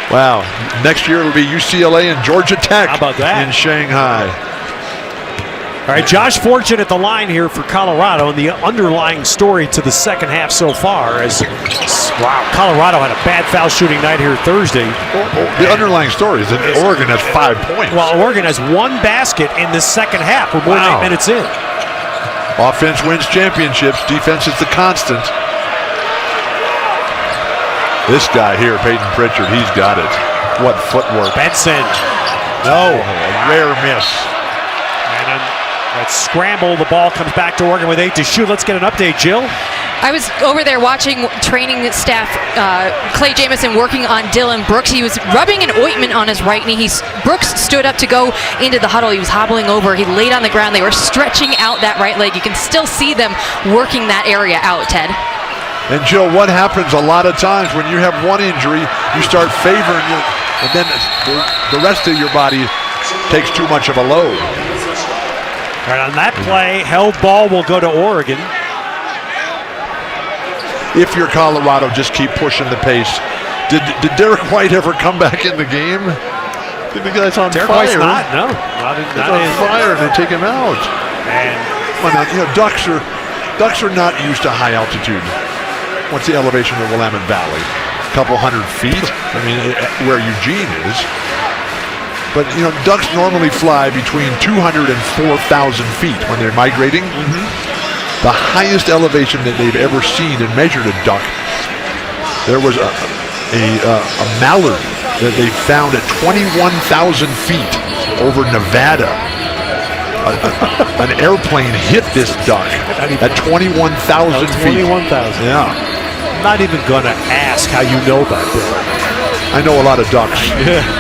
Wow. Next year it'll be UCLA and Georgia Tech. How about that? In Shanghai. All right, Josh Fortune at the line here for Colorado, and the underlying story to the second half so far is, wow, Colorado had a bad foul shooting night here Thursday. The underlying story is that Oregon has 5 points. Well, Oregon has 1 basket in the second half. We're more than 8 minutes in. Offense wins championships. Defense is the constant. This guy here, Peyton Pritchard, he's got it. What footwork. Benson. No, a rare miss. And That scramble, the ball comes back to Oregon with 8 to shoot. Let's get an update, Jill. I was over there watching training staff, Clay Jamison working on Dylan Brooks. He was rubbing an ointment on his right knee. Brooks stood up to go into the huddle. He was hobbling over. He laid on the ground. They were stretching out that right leg. You can still see them working that area out, Ted. And Jill, what happens a lot of times when you have one injury, you start favoring you, and then the rest of your body takes too much of a load. Right on that play, held ball will go to Oregon. If you're Colorado, just keep pushing the pace. Did Derek White ever come back in the game? The guy's on Derek fire. White's not, no. Not on fire, and they take him out. And well, now, ducks are not used to high altitude. What's the elevation of the Willamette Valley? A couple hundred feet. I mean, where Eugene is. But, ducks normally fly between 200 and 4,000 feet when they're migrating. The highest elevation that they've ever seen and measured a duck, there was a mallard that they found at 21,000 feet over Nevada. An airplane hit this duck at 21,000 feet. 21,000. Yeah. I'm not even going to ask how you know that, Bill. I know a lot of ducks.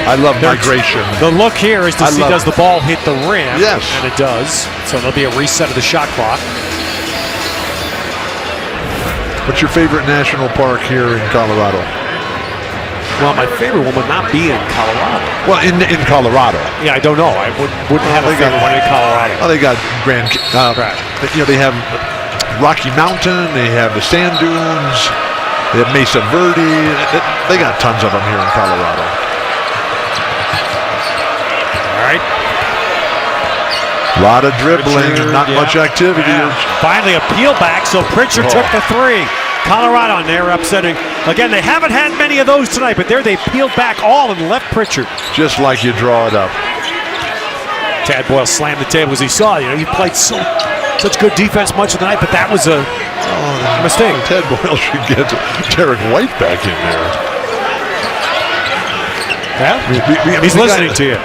I love migration. The look here is to see does the ball hit the rim. Yes. And it does. So there'll be a reset of the shot clock. What's your favorite national park here in Colorado? Well, my favorite one would not be in Colorado. Well, in Colorado. Yeah, I don't know. I wouldn't have a favorite one in Colorado. Oh, they got Grand. They have Rocky Mountain. They have the sand dunes. They have Mesa Verde. They got tons of them here in Colorado. All right. A lot of dribbling and not much activity. Yeah. Finally a peel back, so Pritchard took the 3. Colorado, and they're upsetting. Again, they haven't had many of those tonight, but there they peeled back all and left Pritchard. Just like you draw it up. Tad Boyle slammed the table as he saw. He played such good defense much of the night, but that was a mistake. Tad Boyle should get Derek White back in there. Yeah, he's listening to you.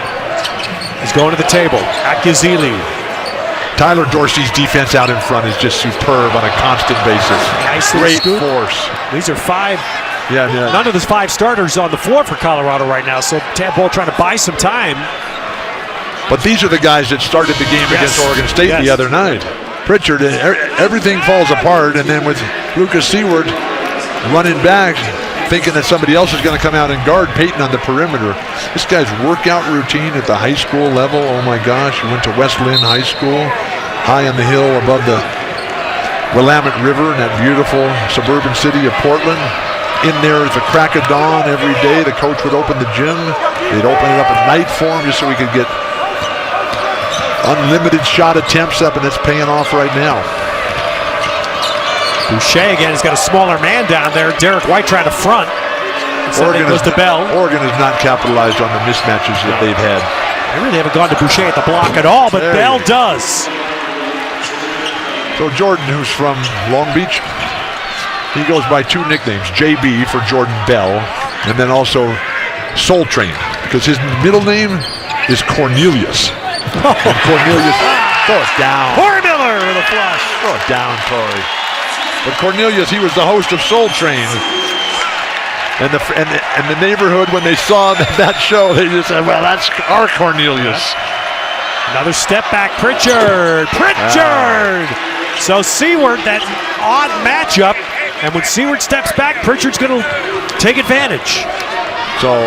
He's going to the table. Akiazili. Tyler Dorsey's defense out in front is just superb on a constant basis. Great force. These are 5. Yeah. None of the 5 starters on the floor for Colorado right now, so Tad Boyle trying to buy some time. But these are the guys that started the game against Oregon State the other night. Pritchard, everything falls apart, and then with Lucas Seward running back, thinking that somebody else is going to come out and guard Peyton on the perimeter. This guy's workout routine at the high school level, oh my gosh, he went to West Lynn High School, high on the hill above the Willamette River in that beautiful suburban city of Portland. In there at the crack of dawn every day, the coach would open the gym. They'd open it up at night for him just so he could get unlimited shot attempts up, and it's paying off right now. Boucher again has got a smaller man down there. Derek White trying to front. Oregon goes to Bell. Oregon has not capitalized on the mismatches that they've had. They really haven't gone to Boucher at the block at all, but Bell does. So Jordan, who's from Long Beach, he goes by 2 nicknames, JB for Jordan Bell, and then also Soul Train, because his middle name is Cornelius. And Cornelius, throw it down. Corey Miller with a flush. Throw it down, Corey. But Cornelius, he was the host of Soul Train. And the neighborhood, when they saw that show, they just said, well, that's our Cornelius. Another step back, Pritchard. So Seward, that odd matchup. And when Seward steps back, Pritchard's going to take advantage. So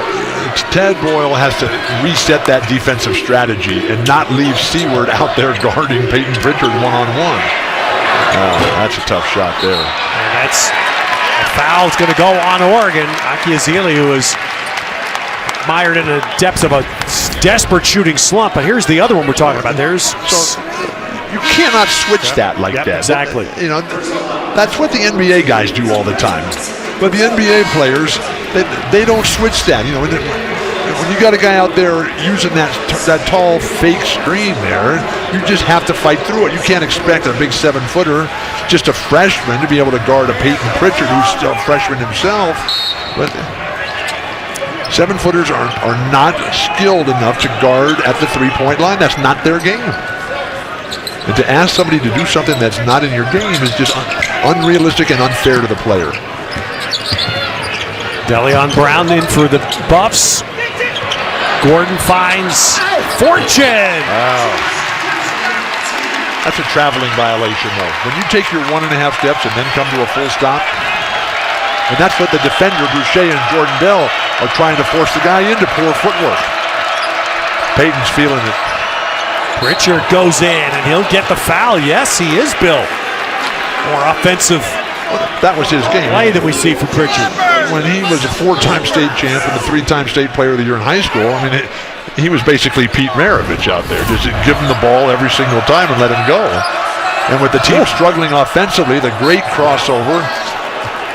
Tad Boyle has to reset that defensive strategy and not leave Seward out there guarding Peyton Pritchard one-on-one. That's a tough shot there. And that's a foul's going to go on Oregon. Akiazili, who is mired in the depths of a desperate shooting slump. But here's the other one we're talking about. So you cannot switch that like that. Exactly. That's what the NBA guys do all the time. But the NBA players, they don't switch that. When you got a guy out there using that tall fake screen there, you just have to fight through it. You can't expect a big 7-footer, just a freshman, to be able to guard a Peyton Pritchard who's still a freshman himself. But 7-footers are not skilled enough to guard at the 3-point line. That's not their game. And to ask somebody to do something that's not in your game is just unrealistic and unfair to the player. Deleon Brown in for the Buffs. Gordon finds Fortune. Wow. That's a traveling violation, though. When you take your 1.5 steps and then come to a full stop, and that's what the defender, Boucher and Jordan Bell, are trying to force the guy into poor footwork. Payton's feeling it. Pritchard goes in, and he'll get the foul. Yes, he is, Bill. More offensive That was his game. play that we see from Pritchard. When he was a 4-time state champ and a 3-time state player of the year in high school, I mean, he was basically Pete Maravich out there. Just give him the ball every single time and let him go. And with the team struggling offensively, the great crossover,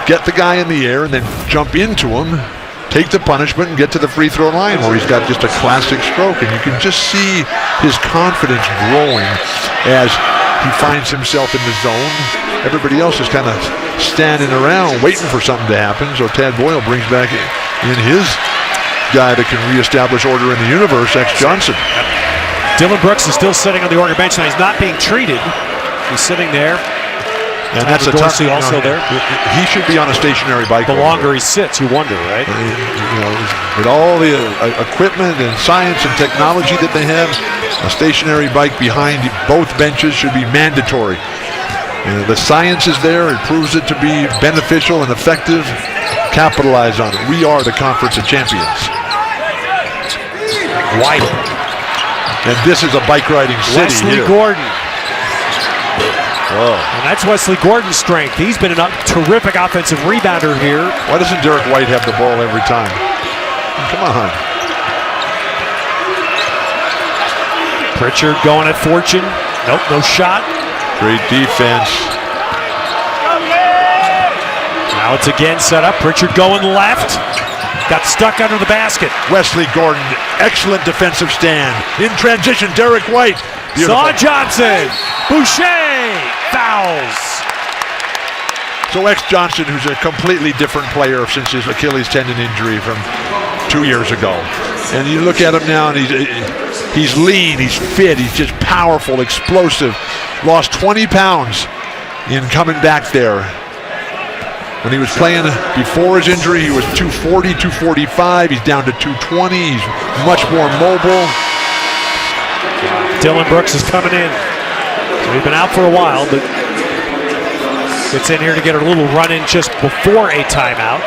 get the guy in the air and then jump into him, take the punishment and get to the free throw line where he's got just a classic stroke. And you can just see his confidence growing as he finds himself in the zone. Everybody else is kind of standing around waiting for something to happen. So Tad Boyle brings back in his guy that can reestablish order in the universe, X Johnson. Dylan Brooks is still sitting on the Oregon bench now. He's not being treated. He's sitting there. And that's a tough Dorsey also there. He should be on a stationary bike. The longer he sits, you wonder, right? You know, with all the equipment and science and technology that they have, a stationary bike behind both benches should be mandatory. The science is there. It proves it to be beneficial and effective. Capitalize on it. We are the Conference of Champions. White. And this is a bike riding city Wesley here. Gordon. Whoa. And that's Wesley Gordon's strength. He's been a terrific offensive rebounder here. Why doesn't Derek White have the ball every time? Come on. Pritchard going at Fortune. Nope, no shot. Great defense. Now it's again set up. Pritchard going left. Got stuck under the basket. Wesley Gordon, excellent defensive stand. In transition, Derek White. Beautiful. Saw Johnson. Boucher fouls. So X Johnson, who's a completely different player since his Achilles tendon injury from 2 years ago. And you look at him now, and he's lean, he's fit, he's just powerful, explosive. Lost 20 pounds in coming back there. When he was playing before his injury, he was 240, 245. He's down to 220. He's much more mobile. Dylan Brooks is coming in. So he's been out for a while, but gets in here to get a little run in just before a timeout.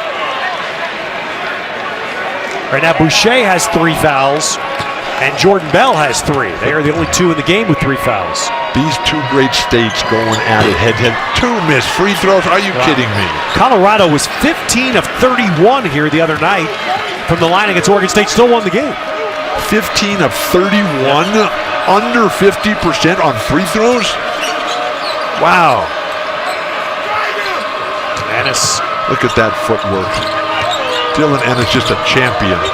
Right now, Boucher has 3 fouls, and Jordan Bell has 3. They are the only 2 in the game with 3 fouls. These two great states going at it head-to-head. 2 missed free throws. Are you kidding me? Colorado was 15 of 31 here the other night from the line against Oregon State. Still won the game. 15 of 31, under 50% on free throws. Wow. Ennis. Look at that footwork. Dylan Ennis just a champion. All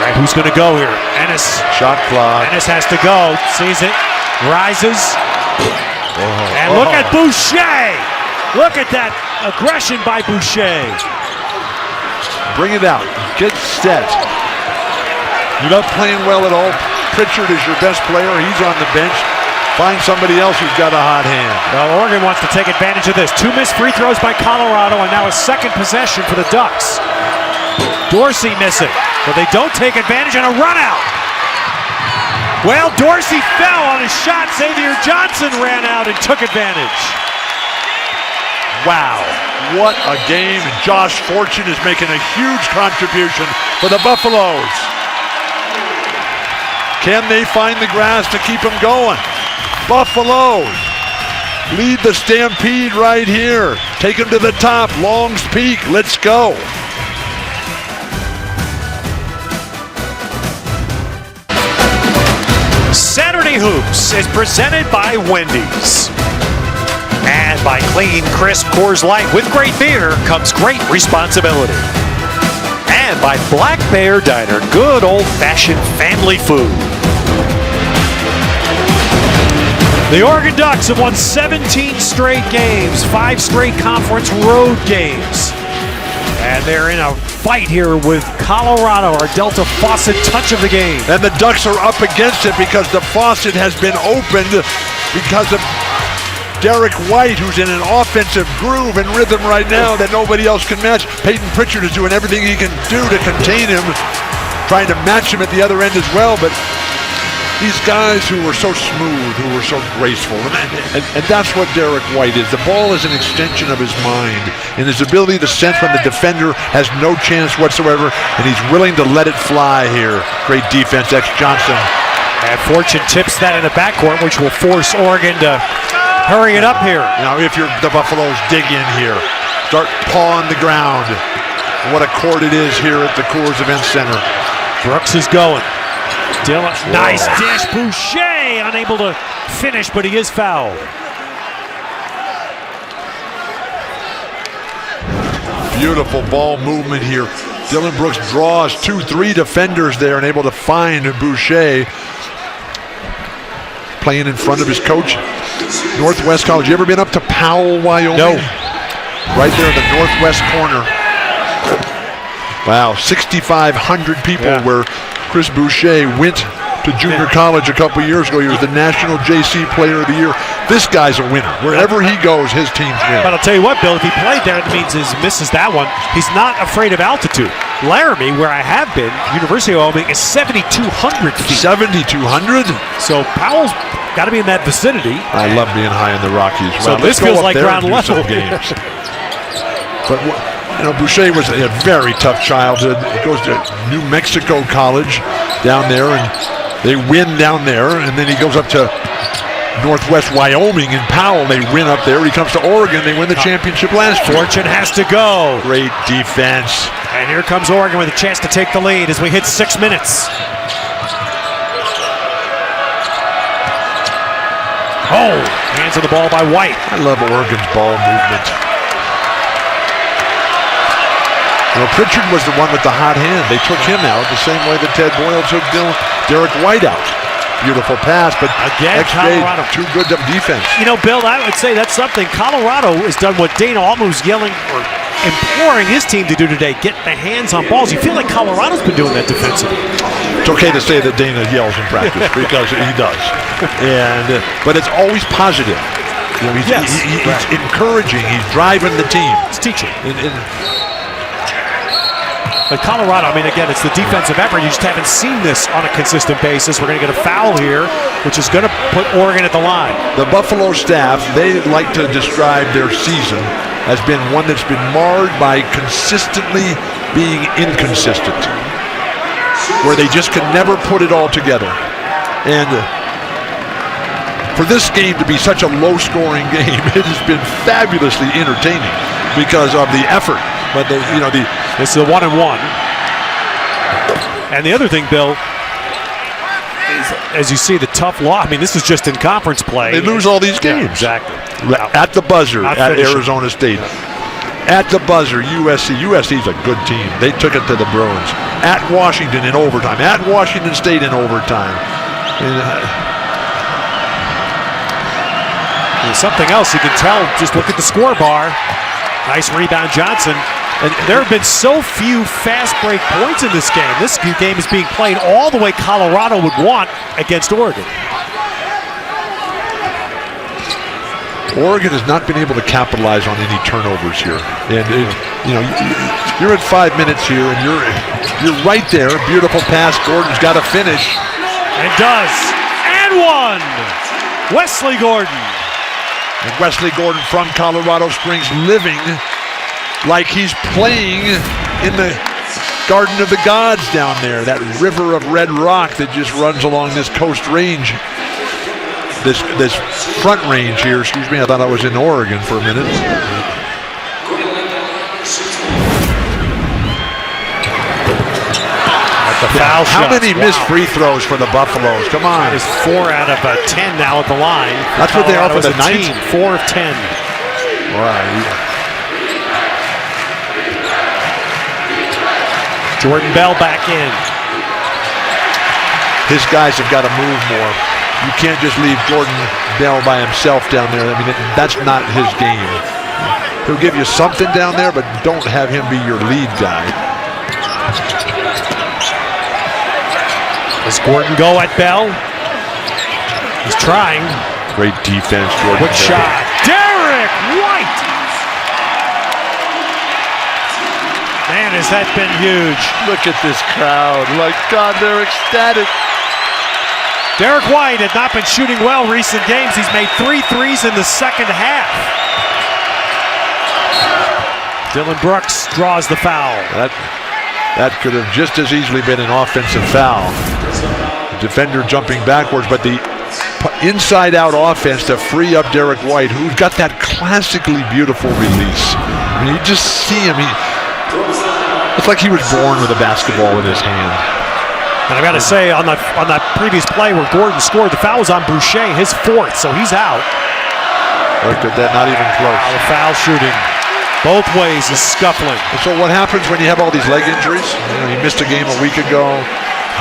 right, who's going to go here? Ennis. Shot clock. Ennis has to go. Sees it. Rises. And look at Boucher. Look at that aggression by Boucher. Bring it out. Get set. You're not playing well at all. Pritchard is your best player. He's on the bench. Find somebody else who's got a hot hand. Well, Oregon wants to take advantage of this. 2 missed free throws by Colorado, and now a second possession for the Ducks. Dorsey missing, but they don't take advantage, and a run out. Well, Dorsey fell on his shot. Xavier Johnson ran out and took advantage. Wow, what a game. Josh Fortune is making a huge contribution for the Buffaloes. Can they find the grass to keep them going? Buffaloes lead the Stampede right here. Take them to the top. Long's Peak. Let's go. Saturday Hoops is presented by Wendy's. And by clean, crisp Coors Light with great beer comes great responsibility. And by Black Bear Diner, good old-fashioned family food. The Oregon Ducks have won 17 straight games, 5 straight conference road games. And they're in a fight here with Colorado, our Delta Faucet touch of the game. And the Ducks are up against it because the faucet has been opened because of Derek White, who's in an offensive groove and rhythm right now that nobody else can match. Peyton Pritchard is doing everything he can do to contain him, trying to match him at the other end as well, but these guys who are so smooth, who are so graceful, and that's what Derek White is. The ball is an extension of his mind, and his ability to sense when the defender has no chance whatsoever, and he's willing to let it fly here. Great defense, X Johnson. And Fortune tips that in the backcourt, which will force Oregon to hurry it up here. Now, if you're the Buffaloes, dig in here. Start pawing the ground. What a court it is here at the Coors Event Center. Brooks is going. Dylan, nice dish. Boucher unable to finish, but he is fouled. Beautiful ball movement here. Dylan Brooks draws 2-3 defenders there and able to find Boucher. Playing in front of his coach, Northwest College. You ever been up to Powell, Wyoming? No. Right there in the northwest corner. Wow, 6,500 people where Chris Boucher went to junior college a couple years ago. He was the National JC Player of the Year. This guy's a winner. Wherever he goes, his teams win. But I'll tell you what, Bill, if he played there, it means he misses that one. He's not afraid of altitude. Laramie, where I have been, University of Wyoming, is 7,200 feet. 7,200? So Powell's got to be in that vicinity. I love being high in the Rockies. So Well, this let's go feels up like there ground and do some level. games. But you know, Boucher was a very tough childhood. He goes to New Mexico College down there, and they win down there. And then he goes up to Northwest Wyoming and Powell. They win up there. He comes to Oregon. They win the championship last year. Fortune has to go. Great defense. And here comes Oregon with a chance to take the lead as we hit 6 minutes. Oh, hands of the ball by White. I love Oregon's ball movement. You know, Pritchard was the one with the hot hand. They took him out the same way that Ted Boyle took Derek White out. Beautiful pass, but again, XJ, Colorado too good of defense. You know, Bill, I would say that's something Colorado has done what Dana Altman's yelling or imploring his team to do today, get the hands on balls. You feel like Colorado's been doing that defensively. It's okay to say that Dana yells in practice because he does. But it's always positive. You know, he's encouraging, he's driving the team. It's teaching. But Colorado, I mean, again, it's the defensive effort. You just haven't seen this on a consistent basis. We're going to get a foul here, which is going to put Oregon at the line. The Buffalo staff, they like to describe their season as being one that's been marred by consistently being inconsistent, where they just can never put it all together. And for this game to be such a low-scoring game, it has been fabulously entertaining because of the effort. But this is a 1-1. And the other thing, Bill, is as you see the tough loss. I mean, this is just in conference play. They lose all these games. Yeah, exactly. At the buzzer Not at finishing. Arizona State. At the buzzer, USC. USC's a good team. They took it to the Bruins. At Washington in overtime. At Washington State in overtime. There's something else you can tell. Just look at the score bar. Nice rebound, Johnson. And there have been so few fast break points in this game. This game is being played all the way Colorado would want against Oregon. Oregon has not been able to capitalize on any turnovers here. And you're at 5 minutes here, and you're right there. Beautiful pass. Gordon's got to finish. And does. And one. Wesley Gordon. And Wesley Gordon from Colorado Springs, living like he's playing in the Garden of the Gods down there, that river of red rock that just runs along this coast range, this front range here. Excuse me, I thought I was in Oregon for a minute. Foul How shots. many missed free throws for the Buffaloes? Come on. Is 4 out of 10 now at the line. That's what they are for the night? 4 of 10. Right. Jordan Bell back in. His guys have got to move more. You can't just leave Jordan Bell by himself down there. I mean, that's not his game. He'll give you something down there, but don't have him be your lead guy. Does Gordon go at Bell? He's trying. Great defense, Jordan. Good shot. Derek White! Man, has that been huge. Look at this crowd. Like, God, they're ecstatic. Derek White had not been shooting well recent games. He's made 3 threes in the second half. Dylan Brooks draws the foul. That could have just as easily been an offensive foul. The defender jumping backwards, but the inside-out offense to free up Derek White, who's got that classically beautiful release. I mean, you just see him. It's like he was born with a basketball in his hand. And I got to say, on that previous play where Gordon scored, the foul was on Boucher, his 4th, so he's out. Look at that, not even close. The foul shooting. Both ways is scuffling. So what happens when you have all these leg injuries? He missed a game a week ago,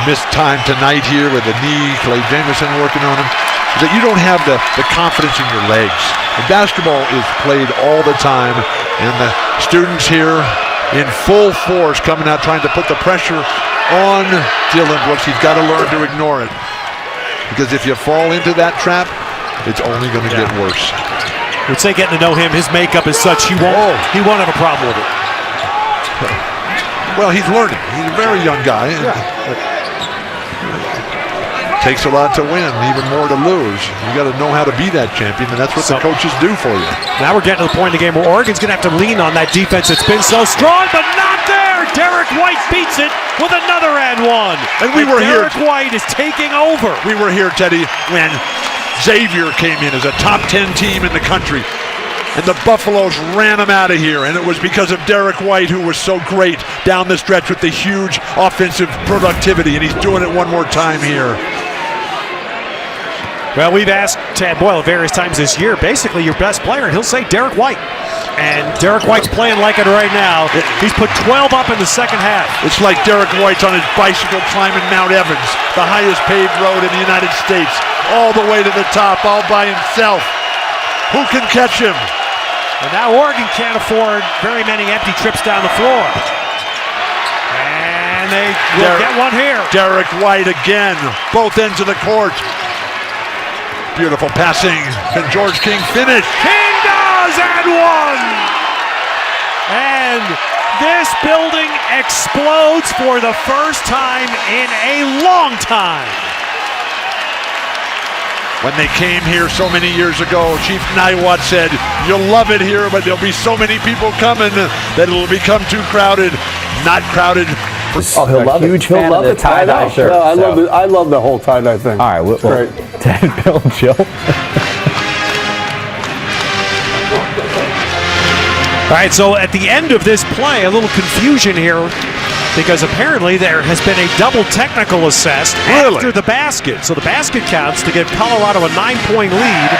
missed time tonight here with a knee, Clay Jameson working on him, is that you don't have the confidence in your legs. And basketball is played all the time, and the students here in full force coming out trying to put the pressure on Dylan Brooks. He's got to learn to ignore it, because if you fall into that trap, it's only going to get worse. I would say getting to know him, his makeup is such he won't have a problem with it. Well, he's learning. He's a very young guy. Yeah. Takes a lot to win, even more to lose. You got to know how to be that champion, and that's what the coaches do for you. Now we're getting to the point in the game where Oregon's going to have to lean on that defense that's been so strong, but not there. Derek White beats it with another and one. And we were here. Derek White is taking over. We were here, Teddy, when Xavier came in as a top 10 team in the country, and the Buffaloes ran him out of here, and it was because of Derek White, who was so great down the stretch with the huge offensive productivity, and he's doing it one more time here. Well, we've asked Tad Boyle various times this year, basically your best player, and he'll say Derek White. And Derek White's playing like it right now. He's put 12 up in the second half. It's like Derek White's on his bicycle climbing Mount Evans, the highest paved road in the United States, all the way to the top, all by himself. Who can catch him? And now Oregon can't afford very many empty trips down the floor. And they will get one here. Derek White again, both ends of the court. Beautiful passing. Can George King finish? King does, and one! And this building explodes for the first time in a long time. When they came here so many years ago, Chief Niwot said, "You'll love it here, but there'll be so many people coming that it'll become too crowded." Not crowded. Oh, he'll love it. He'll love the tie-dye shirt. No, I love the whole tie-dye thing. All right, great. Ted, Bill, Jill. All right, so at the end of this play, a little confusion here, because apparently there has been a double technical assessed after the basket. So the basket counts to give Colorado a 9-point lead,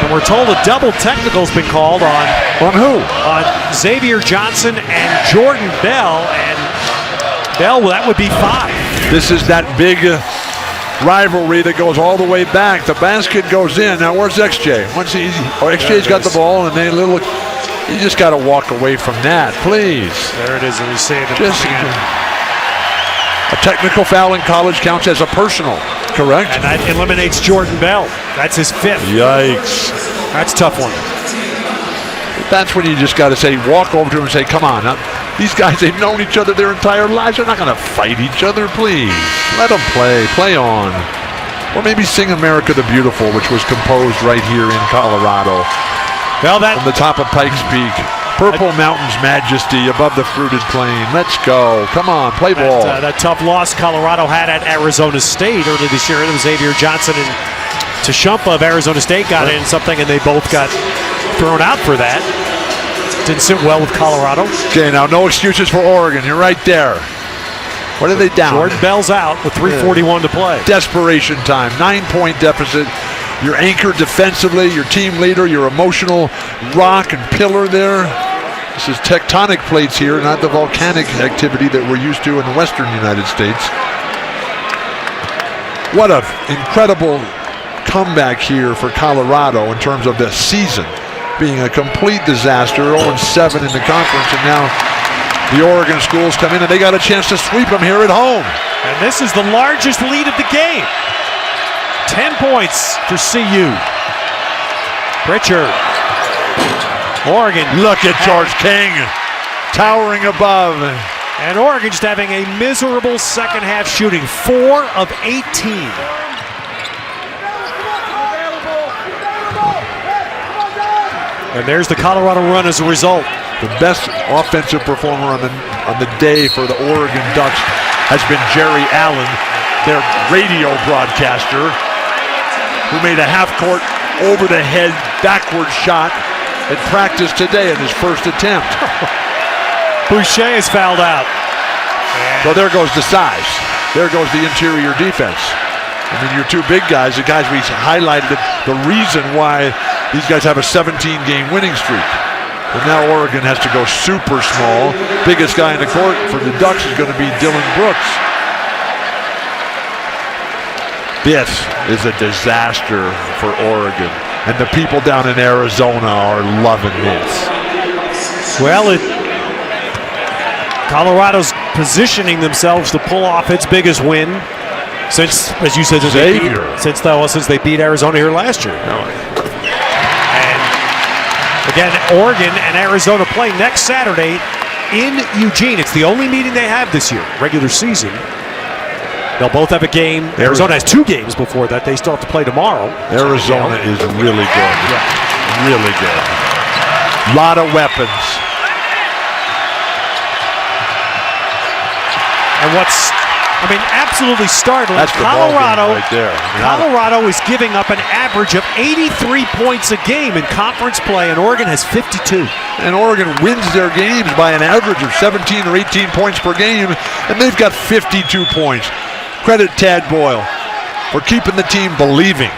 and we're told a double technical has been called on who? On Xavier Johnson and Jordan Bell, and Bell, that would be 5. This is that big rivalry that goes all the way back. The basket goes in. Now where's XJ? XJ's got the ball, and you just got to walk away from that, please. There it is, and he's saying it again. A technical foul in college counts as a personal, correct? And that eliminates Jordan Bell. That's his 5th. Yikes. That's a tough one. That's when you just got to say, walk over to him and say, come on. These guys, they've known each other their entire lives. They're not going to fight each other, please. Let them play on. Or maybe sing America the Beautiful, which was composed right here in Colorado. Well, from the top of Pikes Peak. Purple Mountain's majesty above the fruited plain. Let's go. Come on, play ball. That tough loss Colorado had at Arizona State earlier this year. It was Xavier Johnson and Tashumpa of Arizona State got in something, and they both got thrown out for that. Didn't sit well with Colorado. Okay, now no excuses for Oregon. You're right there. What are they down? Jordan Bell's out with 3:41 to play. Desperation time. 9-point deficit. Your anchor defensively, your team leader, your emotional rock and pillar there. This is tectonic plates here, not the volcanic activity that we're used to in the western United States. What an incredible comeback here for Colorado in terms of the season being a complete disaster. 0-7 in the conference, and now The Oregon schools come in and they got a chance to sweep them here at home. And this is the largest lead of the game. 10 points for CU. Pritchard. Oregon. Look at George King towering above. And Oregon just having a miserable second half shooting. 4 of 18. And there's the Colorado run as a result. The best offensive performer on the day for the Oregon Ducks has been Jerry Allen, their radio broadcaster, who made a half-court over-the-head backward shot at practice today in his first attempt. Boucher is fouled out. So there goes the size. There goes the interior defense. I mean, your two big guys, the guys we highlighted, the reason why these guys have a 17-game winning streak. But now Oregon has to go super small. Biggest guy in the court for the Ducks is going to be Dylan Brooks. This is a disaster for Oregon. And the people down in Arizona are loving this. Well, Colorado's positioning themselves to pull off its biggest win since, as you said, since they beat Arizona here last year. And again, Oregon and Arizona play next Saturday in Eugene. It's the only meeting they have this year, regular season. They'll both have a game. Arizona has 2 games before that. They still have to play tomorrow. Arizona is really good. Yeah. Really good. A lot of weapons. And absolutely startling. That's the Colorado ball game right there. Colorado is giving up an average of 83 points a game in conference play, and Oregon has 52. And Oregon wins their games by an average of 17 or 18 points per game, and they've got 52 points. Credit Tad Boyle for keeping the team believing.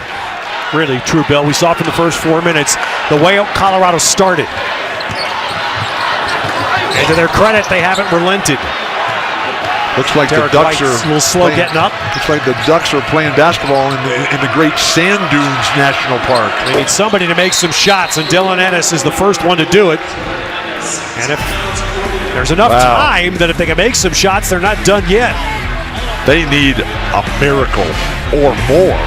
Really true, Bill. We saw it in the first 4 minutes, the way Colorado started. And to their credit, they haven't relented. Looks like Derek the Ducks White's are a little slow getting up. Looks like the Ducks are playing basketball in the great Sand Dunes National Park. They need somebody to make some shots, and Dylan Ennis is the first one to do it. And if there's enough time that if they can make some shots, they're not done yet. They need a miracle or more.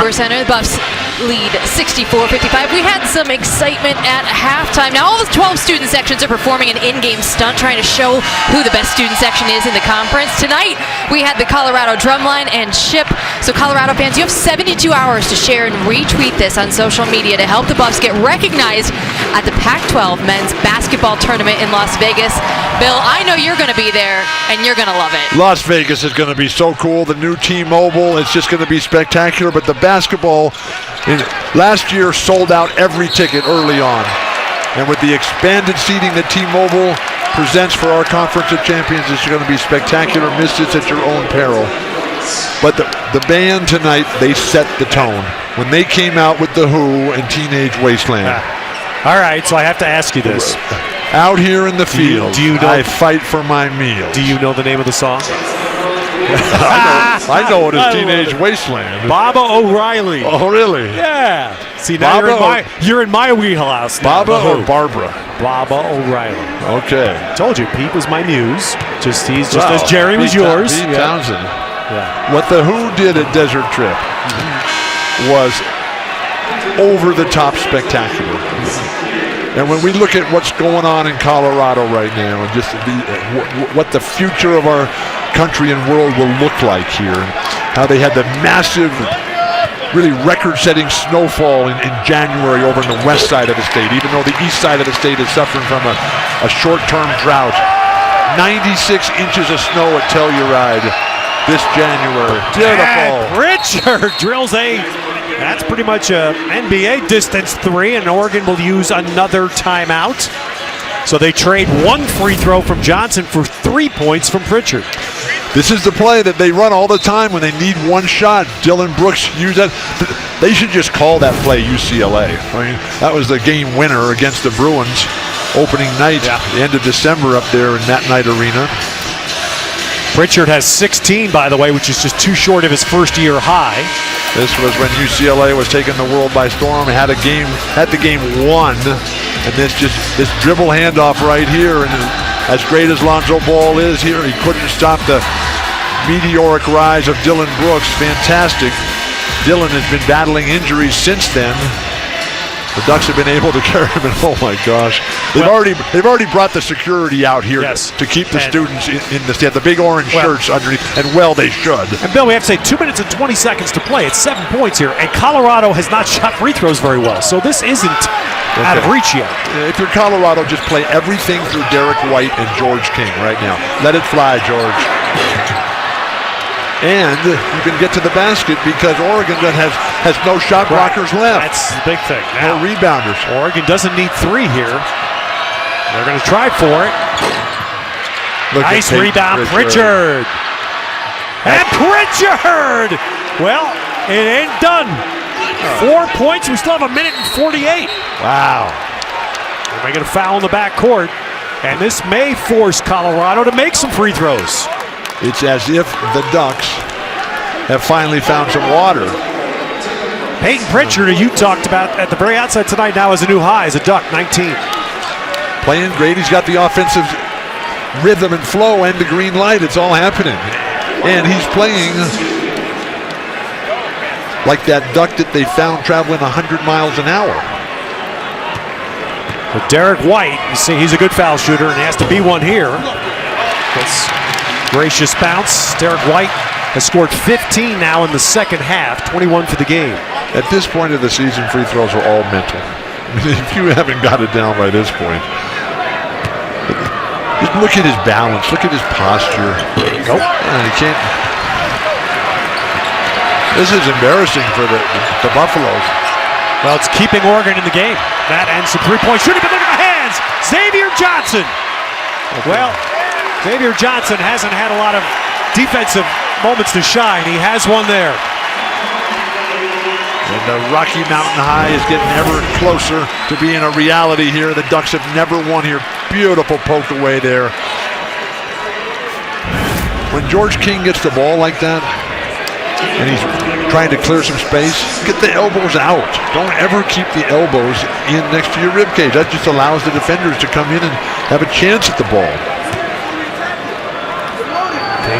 Center, the Buffs lead 64-55. We had some excitement at halftime. Now all the 12 student sections are performing an in-game stunt trying to show who the best student section is in the conference. Tonight we had the Colorado Drumline and Chip. So Colorado fans, you have 72 hours to share and retweet this on social media to help the Buffs get recognized at the Pac-12 men's basketball tournament in Las Vegas. Bill, I know you're going to be there and you're going to love it. Las Vegas is going to be so cool. The new T-Mobile, it's just going to be spectacular. But the basketball last year sold out every ticket early on. And with the expanded seating that T-Mobile presents for our Conference of Champions, it's going to be spectacular. Miss it at your own peril. But the band tonight, they set the tone. When they came out with The Who and Teenage Wasteland. All right, so I have to ask you this. Out here in the field, do you know, I fight for my meal. Do you know the name of the song? I know it is Teenage Wasteland. Baba O'Reilly. Oh, really? Yeah. See, now you're in my wheelhouse now. Baba or Barbara? Baba O'Reilly. Okay. Told you, Pete was my muse. He's just as Jerry was yours. Pete Townsend. Yeah. What The Who did at Desert Trip was over-the-top spectacular. And when we look at what's going on in Colorado right now, and just what the future of our country and world will look like here, and how they had the massive, really record-setting snowfall in January over on the west side of the state, even though the east side of the state is suffering from a short-term drought. 96 inches of snow at Telluride this January. Beautiful. Pritchard drills a. That's pretty much a NBA distance 3, and Oregon will use another timeout. So they trade 1 free throw from Johnson for 3 points from Pritchard. This is the play that they run all the time when they need one shot. Dylan Brooks used that. They should just call that play UCLA. I mean, that was the game winner against the Bruins opening night, the end of December up there in that night arena. Pritchard has 16, by the way, which is just too short of his first-year high. This was when UCLA was taking the world by storm. Had the game won And this dribble handoff right here, and as great as Lonzo Ball is here, he couldn't stop the meteoric rise of Dillon Brooks. Fantastic. Dillon has been battling injuries since then. The Ducks have been able to carry him, and oh my gosh, they've already brought the security out here to keep the students in the stand. The big orange shirts underneath, and they should. And Bill, we have to say 2 minutes and 20 seconds to play. It's 7 points here, and Colorado has not shot free throws very well, so this isn't out of reach yet. If you're Colorado, just play everything through Derek White and George King right now. Let it fly, George. And you can get to the basket because Oregon has no shot blockers left. That's the big thing. Now, no rebounders. Oregon doesn't need 3 here. They're going to try for it. Nice rebound, Pritchard. And Pritchard! Well, it ain't done. 4 points. We still have 1 minute and 48. Wow. They're making a foul in the backcourt. And this may force Colorado to make some free throws. It's as if the Ducks have finally found some water. Peyton Pritchard, who you talked about at the very outset tonight, now has a new high as a Duck, 19. Playing great. He's got the offensive rhythm and flow and the green light. It's all happening. And he's playing like that Duck that they found traveling 100 miles an hour. But Derek White, you see, he's a good foul shooter, and he has to be one here. That's gracious bounce. Derek White has scored 15 now in the second half, 21 for the game. At this point of the season, free throws are all mental. If you haven't got it down by this point, just look at his balance, look at his posture. Nope. He can't. This is embarrassing for the Buffaloes. Well, it's keeping Oregon in the game. That and some three-point shooting, but look at the hands! Xavier Johnson! Well, Xavier Johnson hasn't had a lot of defensive moments to shine. He has one there. And the Rocky Mountain High is getting ever closer to being a reality here. The Ducks have never won here. Beautiful poke away there. When George King gets the ball like that, and he's trying to clear some space, get the elbows out. Don't ever keep the elbows in next to your rib cage. That just allows the defenders to come in and have a chance at the ball.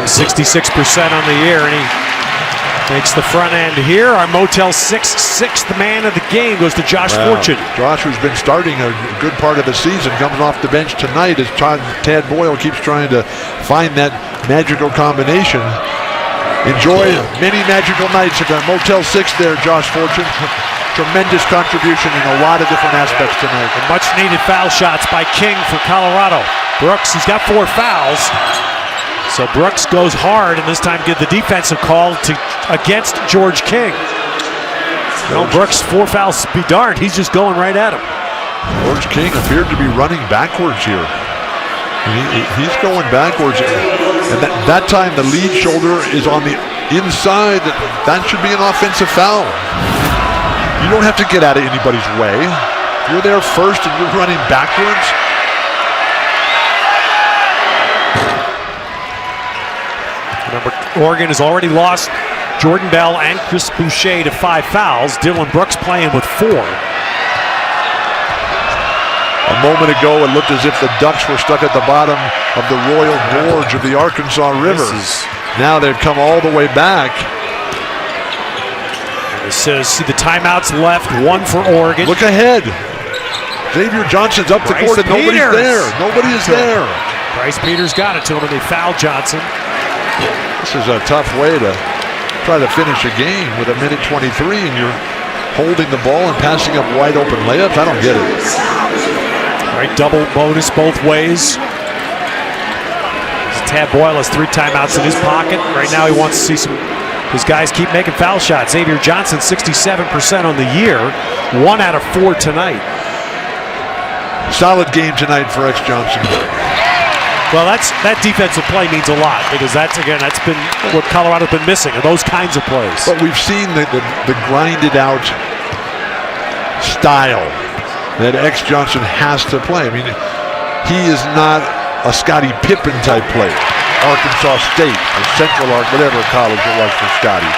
66% on the year, and he makes the front end here. Our Motel 6 sixth man of the game goes to Josh Fortune. Josh, who's been starting a good part of the season, comes off the bench tonight as Tad Boyle keeps trying to find that magical combination. Enjoy many magical nights at the Motel 6 there, Josh Fortune. Tremendous contribution in a lot of different aspects tonight. And much needed foul shots by King for Colorado. Brooks, he's got 4 fouls. So Brooks goes hard, and this time give the defensive call against George King. No, Brooks, 4 fouls be darned. He's just going right at him. George King appeared to be running backwards here. He's going backwards. And that time the lead shoulder is on the inside. That should be an offensive foul. You don't have to get out of anybody's way. If you're there first and you're running backwards. Remember, Oregon has already lost Jordan Bell and Chris Boucher to 5 fouls. Dillon Brooks playing with 4. A moment ago, it looked as if the Ducks were stuck at the bottom of the Royal Gorge of the Arkansas River. Now they've come all the way back. It says, see the timeouts left, 1 for Oregon. Look ahead. Xavier Johnson's up the court and nobody's there. Nobody is there. Bryce Peters got it to him, and they fouled Johnson. This is a tough way to try to finish a game with 1:23, and you're holding the ball and passing up wide open layups. I don't get it. Right, double bonus both ways. Tad Boyle has 3 timeouts in his pocket. Right now he wants to see his guys keep making foul shots. Xavier Johnson, 67% on the year. 1 out of 4 tonight. Solid game tonight for X Johnson. Well, that defensive play means a lot because that's been what Colorado's been missing, are those kinds of plays. But we've seen the grinded out style that X Johnson has to play. I mean, he is not a Scottie Pippen type player. Arkansas State or Central Ark, whatever college it was for Scottie.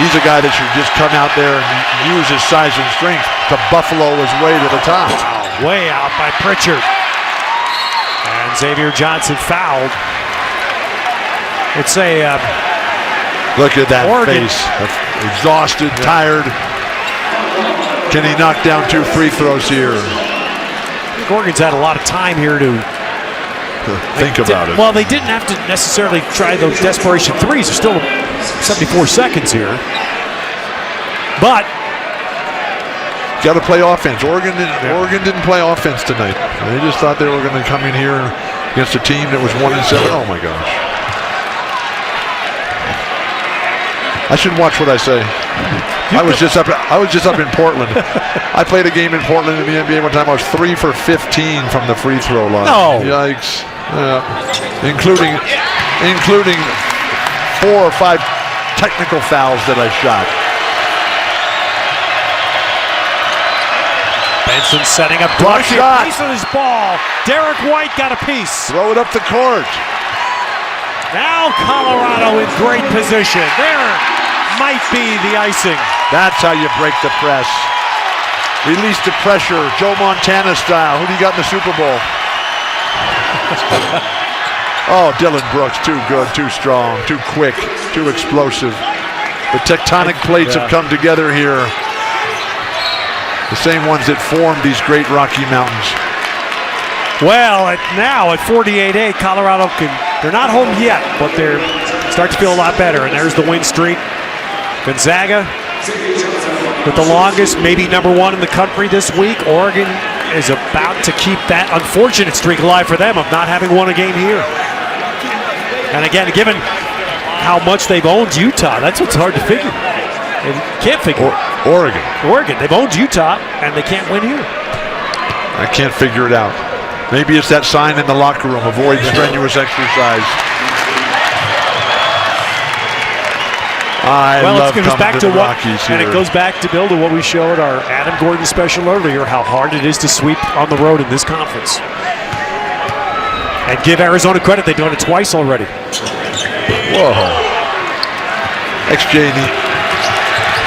He's a guy that should just come out there and use his size and strength to buffalo his way to the top. way out by Pritchard. And Xavier Johnson fouled. It's a look at that Oregon. face. Exhausted, tired. Can he knock down 2 free throws here? Oregon's had a lot of time here to think about it. Well, they didn't have to necessarily try those desperation threes. There's still 74 seconds here. But got to play offense. Oregon didn't play offense tonight. They just thought they were going to come in here against a team that was 1-7. Oh my gosh! I should watch what I say. I was just up in Portland. I played a game in Portland in the NBA one time. I was 3 for 15 from the free throw line. No. Yikes! Including 4 or 5 technical fouls that I shot. Benson setting up Block Dorsey, shot. a piece of his ball. Derek White got a piece. Throw it up the court. Now Colorado in great position. There might be the icing. That's how you break the press. Release the pressure, Joe Montana style. Who do you got in the Super Bowl? Oh, Dylan Brooks, too good, too strong, too quick, too explosive. The tectonic plates have come together here. The same ones that formed these great Rocky Mountains. Well, now at 48-8, Colorado they're not home yet, but they're start to feel a lot better. And there's the win streak. Gonzaga with the longest, maybe #1 in the country this week. Oregon is about to keep that unfortunate streak alive for them of not having won a game here. And again, given how much they've owned Utah, that's what's hard to figure. They can't figure it. Oregon, they've owned Utah, and they can't win here. I can't figure it out. Maybe it's that sign in the locker room, avoid strenuous exercise. It goes back to what, Rockies and here. it goes back to Bill to what we showed our Adam Gordon special earlier, how hard it is to sweep on the road in this conference. And give Arizona credit, they've done it twice already. Whoa. XJ,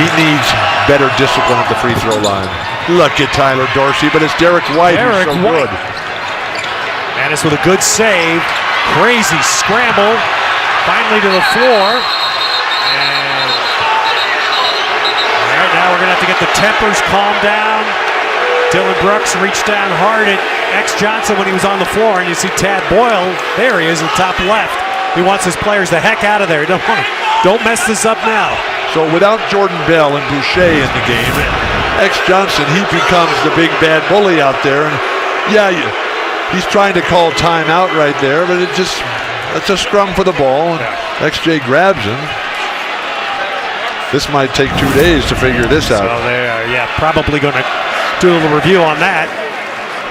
he needs better discipline at the free throw line. Look at Tyler Dorsey, but it's Derek White who's so good. And it's with a good save. Crazy scramble. Finally to the floor. And all right, now we're going to have to get the tempers calmed down. Dylan Brooks reached down hard at X Johnson when he was on the floor, and you see Tad Boyle. There he is in the top left. He wants his players the heck out of there. Don't mess this up now. So without Jordan Bell and Boucher in the game, X Johnson, he becomes the big bad bully out there. And yeah, he's trying to call timeout right there, but it's a scrum for the ball, and XJ grabs him. This might take 2 days to figure this out. So they're probably going to do a little review on that.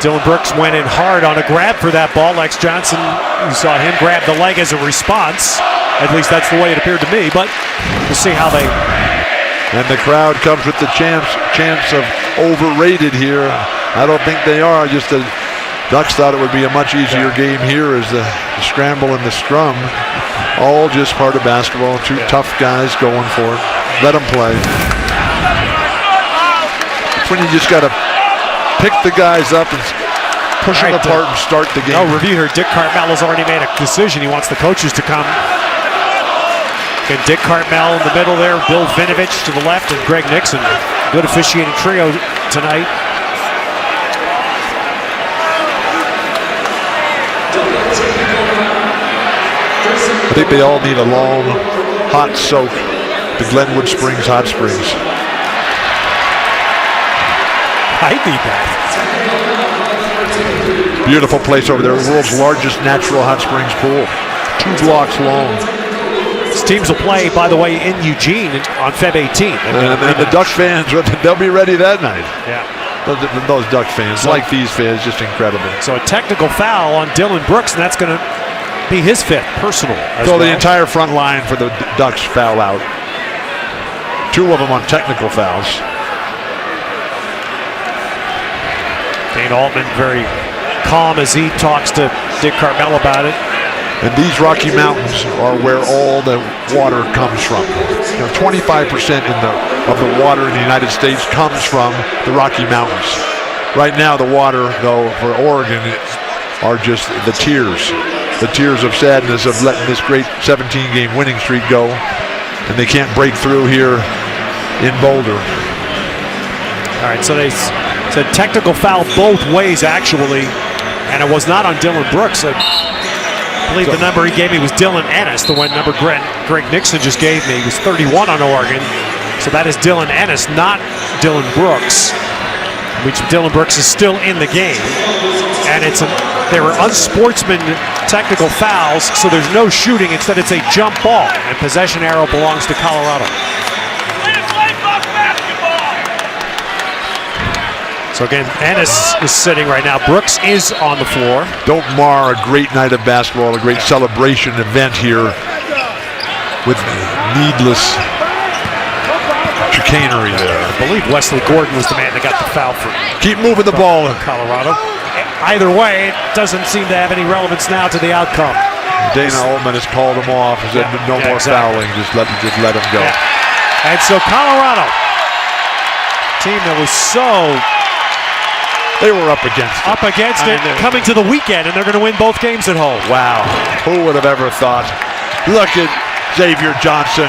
Dylan Brooks went in hard on a grab for that ball. X Johnson, you saw him grab the leg as a response. At least that's the way it appeared to me, but we'll see how they... And the crowd comes with the chance of overrated here. I don't think they are. Just the Ducks thought it would be a much easier game here as the scramble and the scrum. All just part of basketball. Two tough guys going for it. Let them play. That's when you just got to pick the guys up and push them apart and start the game. No review here. Dick Cartmel has already made a decision. He wants the coaches to come. And Dick Cartmel in the middle there, Bill Vinovich to the left, and Greg Nixon. Good officiating trio tonight. I think they all need a long, hot soak. The Glenwood Springs Hot Springs. I need that. Beautiful place over there. The world's largest natural hot springs pool. 2 blocks long. These teams will play, by the way, in Eugene on Feb 18th. And the Ducks fans, they'll be ready that night. Yeah. Those Duck fans, like these fans, just incredible. So a technical foul on Dylan Brooks, and that's going to be his 5th personal. So the entire front line for the Ducks foul out. 2 of them on technical fouls. Dane Altman very calm as he talks to Dick Cartmel about it. And these Rocky Mountains are where all the water comes from. 25% of the water in the United States comes from the Rocky Mountains. Right now, the water, though, for Oregon are just the tears. The tears of sadness of letting this great 17-game winning streak go. And they can't break through here in Boulder. All right, so they said technical foul both ways, actually, and it was not on Dylan Brooks. I believe the number he gave me was Dylan Ennis, the one number Greg Nixon just gave me. He was 31 on Oregon, so that is Dylan Ennis, not Dylan Brooks, which Dylan Brooks is still in the game. And they were unsportsman technical fouls, so there's no shooting. Instead, it's a jump ball, and possession arrow belongs to Colorado. So again, Ennis is sitting right now. Brooks is on the floor. Don't mar a great night of basketball, a great celebration event here with needless chicanery there. I believe Wesley Gordon was the man that got the foul for Keep moving the ball. Colorado. Either way, it doesn't seem to have any relevance now to the outcome. Dana Altman has called him off. He said no more exactly. fouling. Just let him go. Yeah. And so Colorado, team that was so They were up against it. coming to the weekend, and they're going to win both games at home. Wow. Who would have ever thought? Look at Xavier Johnson.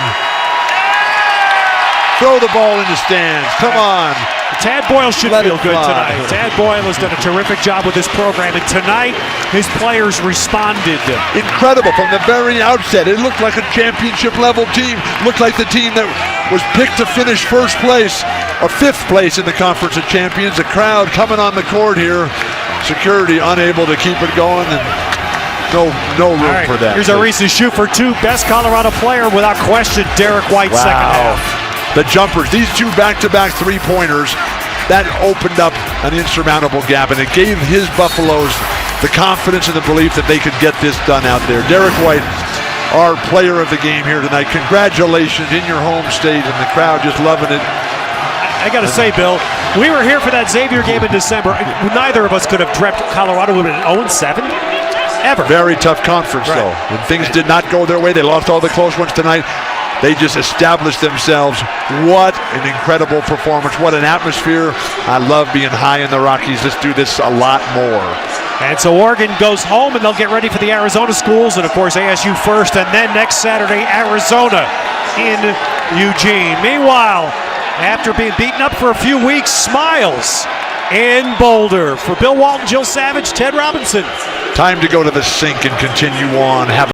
Throw the ball in the stands. Come on. Tad Boyle should Let feel it good fly. tonight. Tad Boyle has done a terrific job with this program, and tonight his players responded. Incredible from the very outset. It looked like a championship level team. Looked like the team that was picked to finish first place or fifth place in the Conference of Champions. The crowd coming on the court here. Security unable to keep it going, and no room All right, for that. here's a Reese's shoot for two. Best Colorado player without question, Derek White, Wow. second half. The jumpers, these two back-to-back three-pointers, that opened up an insurmountable gap, and it gave his Buffaloes the confidence and the belief that they could get this done out there. Derek White, our player of the game here tonight. Congratulations in your home state, and the crowd just loving it. I got to say, Bill, we were here for that Xavier game in December. Neither of us could have dreamt Colorado would have been 0-7 ever. Very tough conference, though. When things did not go their way, they lost all the close ones tonight. They just established themselves. What an incredible performance. What an atmosphere. I love being high in the Rockies. Let's do this a lot more. And so Oregon goes home, and they'll get ready for the Arizona schools, and of course ASU first, and then next Saturday, Arizona in Eugene. Meanwhile, after being beaten up for a few weeks, smiles in Boulder. For Bill Walton, Jill Savage, Ted Robinson. Time to go to the sink and continue on. Have